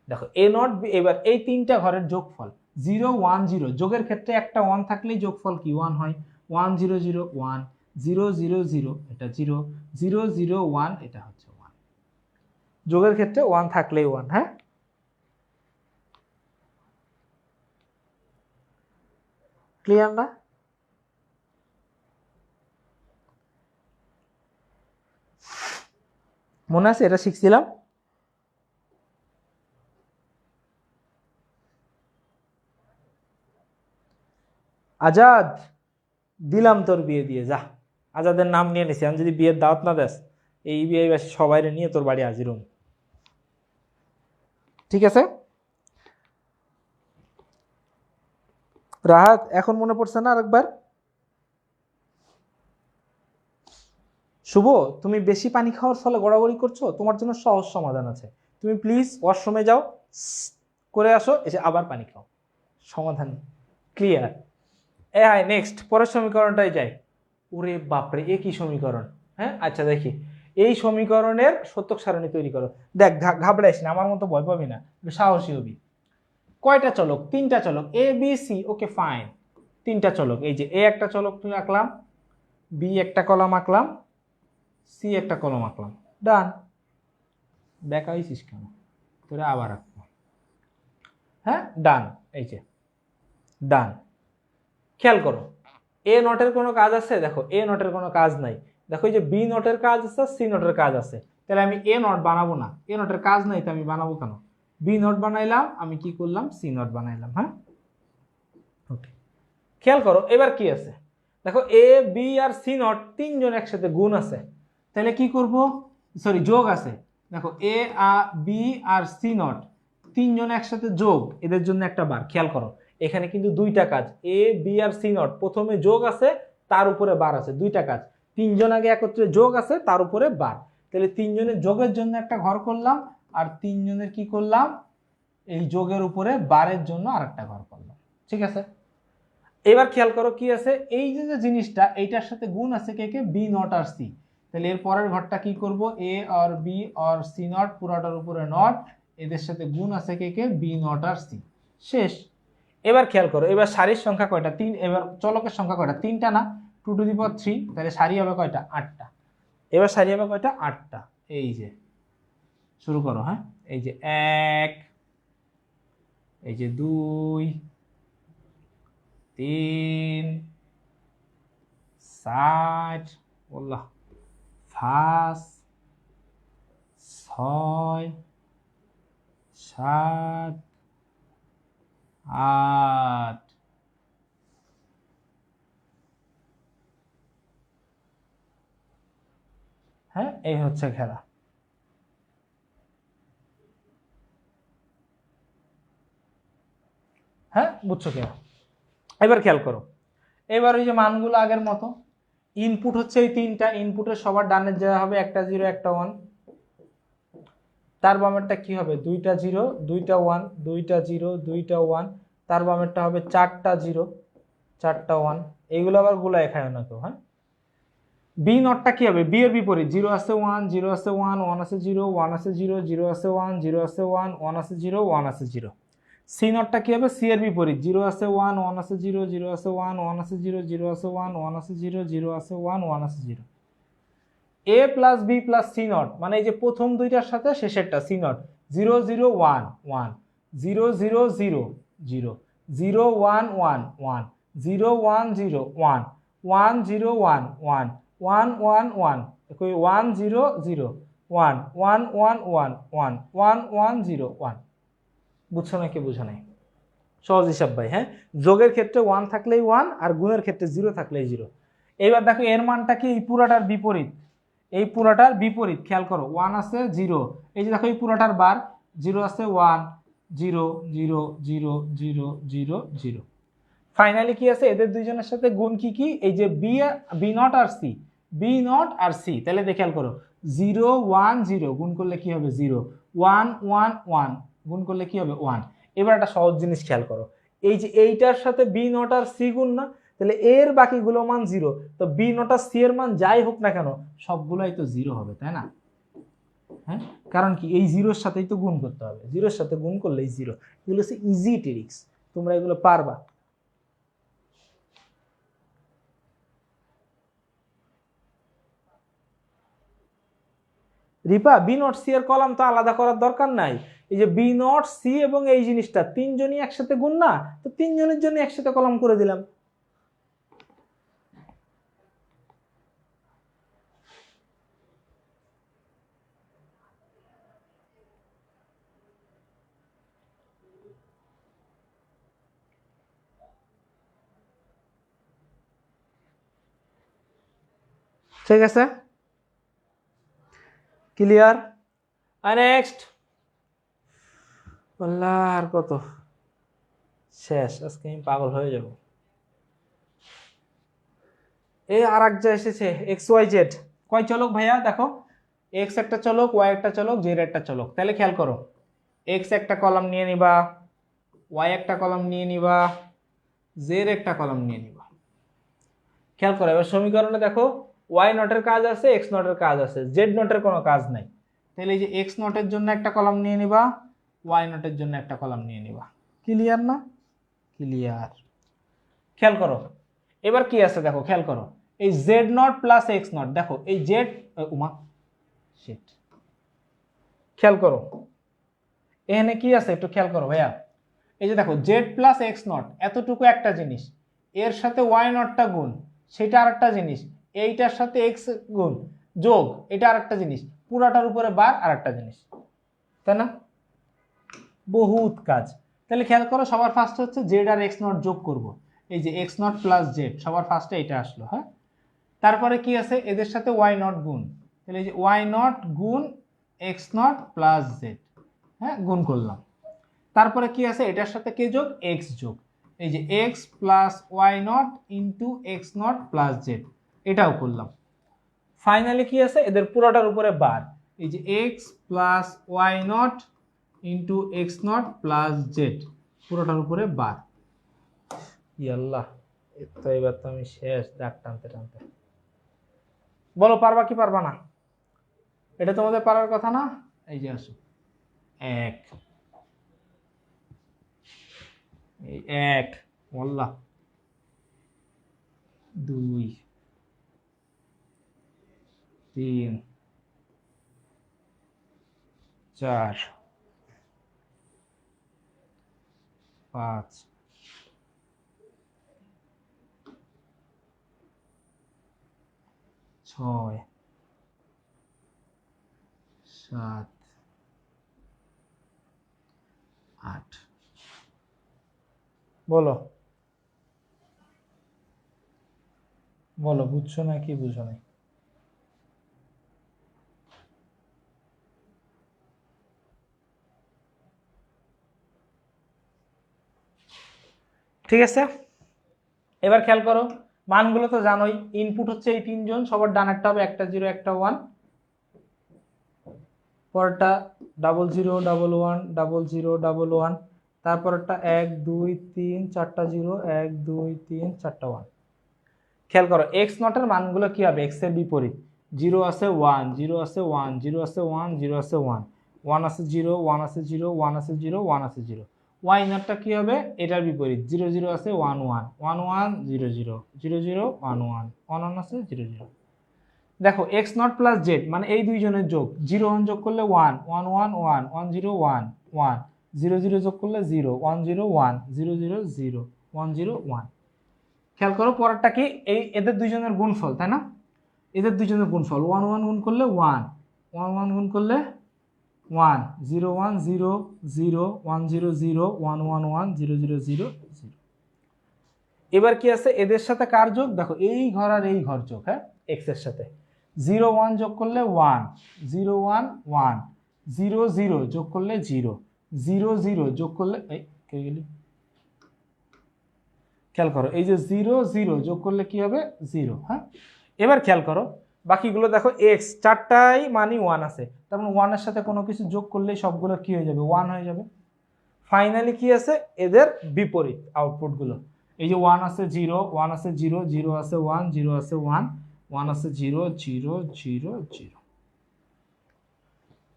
দেখো এ নট বি, এবার এই তিনটা ঘরের যোগফল জিরো ওয়ান জিরো, যোগের ক্ষেত্রে একটা ওয়ান থাকলেই যোগফল কি ওয়ান হয়। One zero zero one, zero zero zero এটা জিরো, জিরো জিরো ওয়ান এটা হচ্ছে ওয়ান। যোগের ক্ষেত্রে ওয়ান থাকলেই ওয়ান। হ্যাঁ, ক্লিয়ার না? মনে আছে এটা শিখছিলাম? আজাদ, দিলাম তোর বিয়ে দিয়ে, যা। আজাদের নাম নিয়ে নিছি, আমি যদি বিয়ের দাওয়াত না দেস, এই বিয়ে সবাই নিয়ে তোর বাড়ি হাজির। ঠিক আছে রাহাত, এখন মনে পড়ছে না আরেকবার? শুভ, তুমি বেশি পানি খাওয়ার ফলে গড়াগড়ি করছো, তোমার জন্য সহজ সমাধান আছে। তুমি প্লিজ ওয়াশরুমে যাও, করে আসো, এসে আবার পানি খাও, সমাধান ক্লিয়ার। হ্যাঁ, নেক্সট পরের সমীকরণটাই যাই। ওরে বাপরে, এ কি সমীকরণ! হ্যাঁ, আচ্ছা দেখি, এই সমীকরণের সত্যক সারণী তৈরি করো। দেখ, ঘাবড়াইস না, আমার মতো ভয় পাবি না, সাহসী হবি। কয়টা চলক? তিনটা চলক, A B C. Okay fine, তিনটা চলক। এই যে এ একটা চলক আঁকলাম, বি একটা কলাম আঁকলাম, সি একটা কলম আঁকলাম, ডান। দেখাইছিস কেন? তোরা আবার আঁকবো। হ্যাঁ, ডান। এই যে ডান। খেয়াল করো, এ নটের কোনো কাজ আছে? দেখো এ নটের কোনো কাজ নাই। দেখো এই যে বি নটের কাজ আছে, সি নটের কাজ আছে, তাহলে আমি এ নট বানাবো না। এ নটের কাজ নাই, তো আমি বানাবো কেন? বি নট বানাইলাম, আমি কি করলাম? সি নট বানাইলাম। হ্যাঁ, ওকে। খেয়াল করো এবার কি আছে, দেখো এ বি আর সি নট তিনজন একসাথে গুণ আছে, তাহলে কি করব? সরি, যোগ আছে। দেখো এ বি আর সি নট তিনজন একসাথে যোগ, এদের জন্য একটা বার। খেয়াল করো এখানে কিন্তু দুইটা কাজ, এ বি আর সি নট প্রথমে যোগ আছে, তার উপরে বার আছে, দুইটা কাজ। তিনজন আগে একত্রে যোগ আছে, তার উপরে বার, তাহলে তিনজনের যোগের জন্য একটা ঘর করলাম, আর তিনজনের কি করলাম? এই যোগের উপরে বারের জন্য আরেকটা ঘর করলাম। ঠিক আছে, এবার খেয়াল করো কি আছে, এই যে জিনিসটা এইটার সাথে গুণ আছে কে কে? বি নট আর সি। তাহলে এর পরের ঘরটা কি করব? এ আর বি আর সি নট, পুরাটার উপরে নট, এদের সাথে গুণ আছে কে কে? বি নট আর সি। শেষ। এবার খেয়াল করো, এবার সারির সংখ্যা কয়টা? তিন। এবার চলকের সংখ্যা কয়টা? তিনটা না, 2^3। তাহলে সারি হবে কয়টা? 8টা। এবার সারি হবে কয়টা? 8টা। এই যে শুরু করো। হ্যাঁ, এই যে 1, এই যে 2, 3, 4, বললাম 5, 6, 7, 8। হ্যাঁ, এই হচ্ছে খেলা। হ্যাঁ, বুঝছো কিনা? এবার খেয়াল করো, এবার ওই যে মানগুলো আগের মতো, ইনপুট হচ্ছে এই তিনটা, ইনপুটের সবার ডানের যা হবে একটা 0 একটা 1, তার বামেরটা কি হবে? 2টা 0 2টা 1, 2টা 0 2টা 1, তার বামেরটা হবে 4টা 0 4টা 1। এইগুলো আবার গুলায় খায় না কেউ। হ্যাঁ, বি নটটা কি হবে? বি এর বিপরীত, 0 আছে 1, 0 আছে 1, 1 আছে 0, 1 আছে 0, 0 আছে 1, 0 আছে 1, 1 আছে 0, 1 আছে 0। সি নটটা কি হবে? সি এর বিপরীত, 0 আছে 1, 1 আছে 0, 0 আছে 1, 1 আছে 0, 0 আছে 1, 1 আছে 0, 0 আছে 1, 1 আছে 0। A plus B plus C not, মানে এই যে প্রথম দুইটার সাথে শেষেরটা সি নট, 0 0 1 1, 0 0 0 0, 0 1 1 1, 0 1 0 1, 1 0 1 1, 1 1 1, 1 0 0 1, 1 1 1 1, 1 1 0 1। বুঝছো নাকি বুঝো নাই? সহজ হিসাব ভাই। হ্যাঁ, যোগের ক্ষেত্রে 1 থাকলেই 1, আর গুণের ক্ষেত্রে 0 থাকলেই 0। এইবার দেখো এর মানটা কি? এই পুরাটার বিপরীত, এই পুরাটার বিপরীত। খেয়াল করো, 1 আছে 0, এই যে দেখো এই পুরাটার বার, 0 আছে 1 0 0 0 0 0 0। ফাইনালি কি আছে? এদের দুইজনের সাথে গুণ কি কি? এই যে বি নট আর সি, বি নট আর সি। তাহলে খেয়াল করো, 0 1 0 গুণ করলে কি হবে? 0, 1 1 1 গুণ করলে কি হবে? 1। এবার একটা সহজ জিনিস খেয়াল করো, এই যে এইটার সাথে বি নট আর সি গুণ না, তাহলে এর বাকিগুলো মান জিরো, তো বি নট আর সি এর মান যাই হোক না কেন সবগুলাই তো জিরো হবে, তাই না? হ্যাঁ, কারণ কি এই জিরোর সাথেই তো গুণ করতে হবে, জিরোর সাথে গুণ করলেই জিরো। এগুলো হচ্ছে ইজি ট্রিক্স, তোমরা এগুলো পারবা। রিপা, বি নট সি এর কলাম তো আলাদা করার দরকার নাই, এই যে বি নট সি এবং এই জিনিসটা তিনজনই একসাথে গুণ না, তো তিনজনের জন্য একসাথে কলাম করে দিলাম। ঠিক আছে, ক্লিয়ার? আর নেক্সট, আল্লাহ আর কত, শেষ, আজকে আমি পাগল হয়ে যাব। এই আর এক যা এসেছে এক্স ওয়াই জেড, কয় চলক ভাইয়া? দেখো এক্স একটা চলক, ওয়াই একটা চলক, জেড একটা চলক। তাহলে খেয়াল করো, এক্স একটা কলাম নিয়ে নিবা, ওয়াই একটা কলাম নিয়ে নিবা, জেড একটা কলাম নিয়ে নিবা। খেয়াল করো এবার সমীকরণে দেখো, ওয়াই নটের কাজ আছে, এক্স নটের কাজ আছে, জেড নটের কোনো কাজ নাই। তাহলে এই যে এক্স নটের জন্য একটা কলাম নিয়ে নিবা, ওয়াই নটের জন্য একটা কলাম নিয়ে নিবা। ক্লিয়ার না? ক্লিয়ার। খেয়াল করো এবার কি আছে দেখো, খেয়াল করো এই z nought plus x not, দেখো এই জেড, উমা শিট, খেয়াল করো এখানে কি আছে একটু খেয়াল করো ভাইয়া। এই যে দেখো জেড প্লাস এক্স নট এতটুকু একটা জিনিস, এর সাথে ওয়াই নটটা গুণ সেটা আরেকটা জিনিস, এইটার সাথে এক্স গুণ যোগ এটা আরেকটা জিনিস, পুরাটার উপরে বার আরেকটা জিনিস, তাই না? বহুত কাজ। তাহলে খেয়াল করো সবার ফার্স্ট হচ্ছে জেড আর এক্স নট যোগ করব, এই যে এক্স নট প্লাস জেড সবার ফার্স্টে এটা আসলো। হ্যাঁ, তারপরে কি আছে এদের সাথে ওয়াই নট গুণ, তাহলে এই যে ওয়াই নট গুণ এক্স নট প্লাস জেড, হ্যাঁ গুণ করলাম। তারপরে কি আছে এটার সাথে কে যোগ, এক্স যোগ, এই যে x plus Y not into x not plus Z, এটাও করলাম। ফাইনালি কি আছে এদের পুরোটার উপরে বার, এই যে x plus Y not into x not plus z, পুরোটার উপরে বার। ইয়াল্লাহ, তো এবার তো আমি শেষ দাগ টানতে টানতে। বলো পারবা কি পারবা না? এটা তোমাদের পারার কথা না? এই যে আসো, এক, এই এক, ওয়াল্লাহ, দুই, তিন, চার, পাঁচ, ছয়, সাত, আট। বলো বলো বুঝছো না কি বুঝো নাই? ঠিক আছে, এবার খেয়াল করো মানগুলো তো জানোই, ইনপুট হচ্ছে এই তিনজন, সবার ডানেরটা হবে একটা জিরো একটা ওয়ান, পরেরটা double zero double one double zero double one, তারপরেরটা এক দুই তিন চারটা জিরো এক দুই তিন চারটা ওয়ান। খেয়াল করো এক্স নটের মানগুলো কি হবে, এক্স এর বিপরীত, জিরো আছে ওয়ান, জিরো আছে ওয়ান, জিরো আছে ওয়ান, জিরো আছে ওয়ান, ওয়ান আছে জিরো, ওয়ান আছে জিরো, ওয়ান আছে জিরো, ওয়ান আছে জিরো। ওয়াই নটটা কি হবে, এটার বিপরীত, জিরো জিরো আছে one one, one one zero zero, zero zero one one, one one আছে জিরো জিরো। দেখো এক্স নট প্লাস জেড মানে এই দুইজনের যোগ, জিরো ওয়ান যোগ করলে one, one one one, one zero one one, zero zero যোগ করলে zero, one zero one, zero zero zero, one zero one. খেয়াল করো পরেরটা কি, এই এদের দুইজনের গুণফল, তাই না? এদের দুইজনের গুণফল, ওয়ান ওয়ান গুণ করলে ওয়ান, ওয়ান ওয়ান গুণ করলে one, zero one zero zero, one zero zero, one one one, zero zero zero zero. এবার কি আছে এদের সাথে কার যোগ, দেখো এই ঘর আর এই ঘর যোগ, হ্যাঁ এক্স এর সাথে, জিরো ওয়ান যোগ করলে one, zero one one, zero zero যোগ করলে জিরো, জিরো জিরো যোগ করলে এই কে গেলি, খেয়াল করো এই যে জিরো জিরো যোগ করলে কি হবে, জিরো। হ্যাঁ, এবার খেয়াল করো বাকিগুলো দেখো এক্স চারটাই মানই ওয়ান আছে, তার মানে ওয়ানের সাথে কোনো কিছু যোগ করলেই সবগুলো কি হয়ে যাবে, ওয়ান হয়ে যাবে। ফাইনালি কি আছে, এদের বিপরীত আউটপুটগুলো। এই যে 1 আছে 0, 1 আছে 0, 0 আছে 1, 0 আছে 1, 1 আছে 0, 0, 0, 0।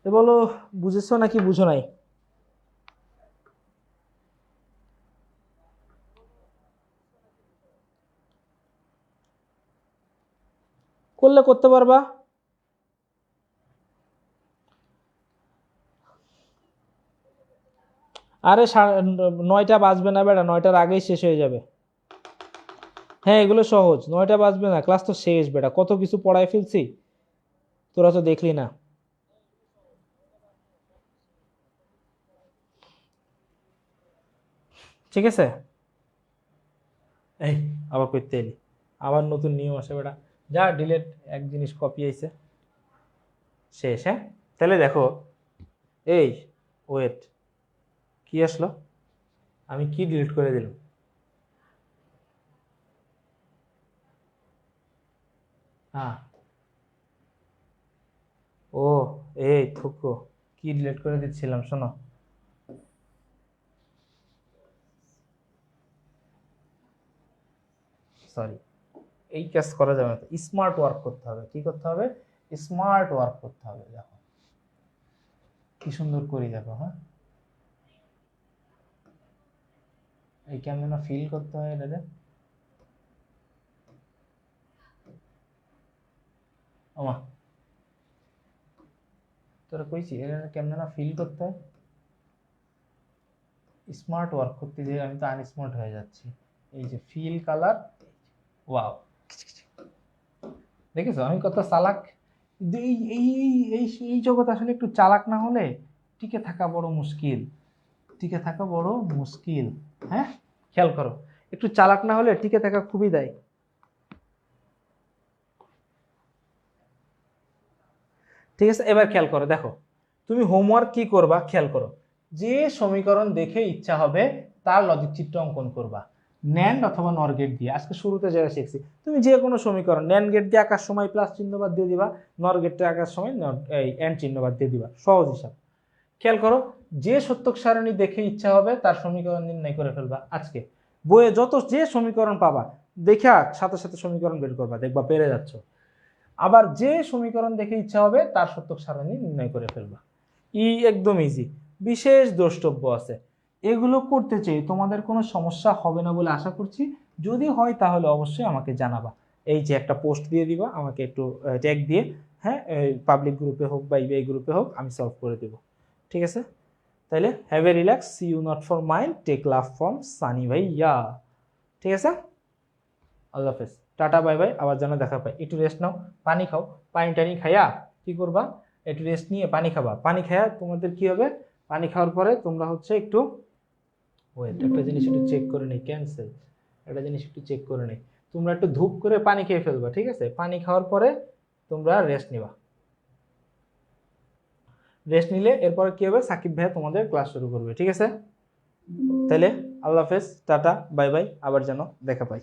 এ বলো বুঝেছো নাকি বুঝো নাই? করলে করতে পারবা। আরে 9টা বাজবে না বেটা, 9টার আগেই শেষ হয়ে যাবে। হ্যাঁ এগুলো সহজ, 9টা বাজবে না, ক্লাস তো শেষ বেটা, কত কিছু পড়ায় ফেলছি, তোরা তো দেখলি না। ঠিক আছে, এই আবার করতে এলি, আবার নতুন নিয়ম আসে বেটা, যা ডিলেট, এক জিনিস কপি আইছে, শেষ। হ্যাঁ তাহলে দেখো, এই ওয়েট, কি আসলো, আমি কি ডিলিট করে দিলাম? হ্যাঁ, ও এই থুকো, কি ডিলিট করে দিচ্ছিলাম শোনো। সরি, এই কাজ করা যাবে না, স্মার্ট ওয়ার্ক করতে হবে। কি করতে হবে? স্মার্ট ওয়ার্ক করতে হবে। দেখো কি সুন্দর করি, দেখো। হ্যাঁ, এই কেমন ফিল করতে হয় এটা, আমা তোরা কইছি এটা কেমন ফিল করতে হয়। স্মার্ট ওয়ার্ক করতে গিয়ে আমি তো আনস্মার্ট হয়ে যাচ্ছি। এই যে ফিল কালার, ওয়াও, দেখেছো আমি কত চালাক। এই এই এই এই জগৎ আসলে একটু চালাক না হলে টিকে থাকা বড় মুশকিল, টিকে থাকা বড় মুশকিল। হ্যাঁ খেয়াল করো, একটু চালাক না হলে টিকে থাকা খুবই দায়। ঠিক আছে, এবার খেয়াল করো, দেখো তুমি হোমওয়ার্ক কি করবা, খেয়াল করো, যে সমীকরণ দেখে ইচ্ছা হবে তার লজিক চিত্র অঙ্কন করবা, ন্যান্ড অথবা নর গেট দিয়ে। আজকে শুরুতে যেটা শিখছি, তুমি যে কোনো সমীকরণ ন্যান্ড গেট দিয়ে আঁকার সময় প্লাস চিহ্ন বাদ দিয়ে দিবা, নর গেটটা আঁকার সময় এই এন্ড চিহ্ন বাদ দিয়ে দিবা, সহজ হিসাব। খেয়াল করো, যে সত্যক সারণী দেখে ইচ্ছা হবে তার সমীকরণ নির্ণয় করে ফেলবা। আজকে বইয়ে যত যে সমীকরণ পাবা দেখা সাথে সাথে সমীকরণ বের করবা, দেখবা পেরে যাচ্ছ। আবার যে সমীকরণ দেখে ইচ্ছা হবে তার সত্যক সারণী নির্ণয় করে ফেলবা। একদম ইজি। বিশেষ দ্রষ্টব্য আছে, এগুলো করতে চেয়ে তোমাদের কোনো সমস্যা হবে না বলে আশা করছি। যদি হয় তাহলে অবশ্যই আমাকে জানাবা, এই যে একটা পোস্ট দিয়ে দিবা, আমাকে একটু ট্যাগ দিয়ে। হ্যাঁ, পাবলিক গ্রুপে হোক বা ইবিআই গ্রুপে হোক, আমি সলভ করে দেব। ঠিক আছে, তাহলে have a relax, see you not for mind, take love from Sunny ভাইয়া। ঠিক আছে, আল্লাহ হাফেজ, টাটা বাই বাই, আবার যেন দেখা পাই। একটু রেস্ট নাও, পানি খাও, পানি টানি খাইয়া কি করবা, একটু রেস্ট নিয়ে পানি খাবা। পানি খাইয়া তোমাদের কি হবে, পানি খাওয়ার পরে তোমরা হচ্ছে একটু ওয়েট, একটা জিনিস একটু চেক করে নেই, ক্যান্সেল, একটা জিনিস একটু চেক করে নেই। তোমরা একটু ধূপ করে পানি খেয়ে ফেলবা। ঠিক আছে, পানি খাওয়ার পরে তোমরা রেস্ট নিবা। রেস্ট নিলে এরপরে কি হবে, সাকিব ভাইয়া তোমাদের ক্লাস শুরু করবে। ঠিক আছে, তাহলে আল্লাহ হাফেজ, টাটা বাই বাই, আবার যেন দেখা পাই।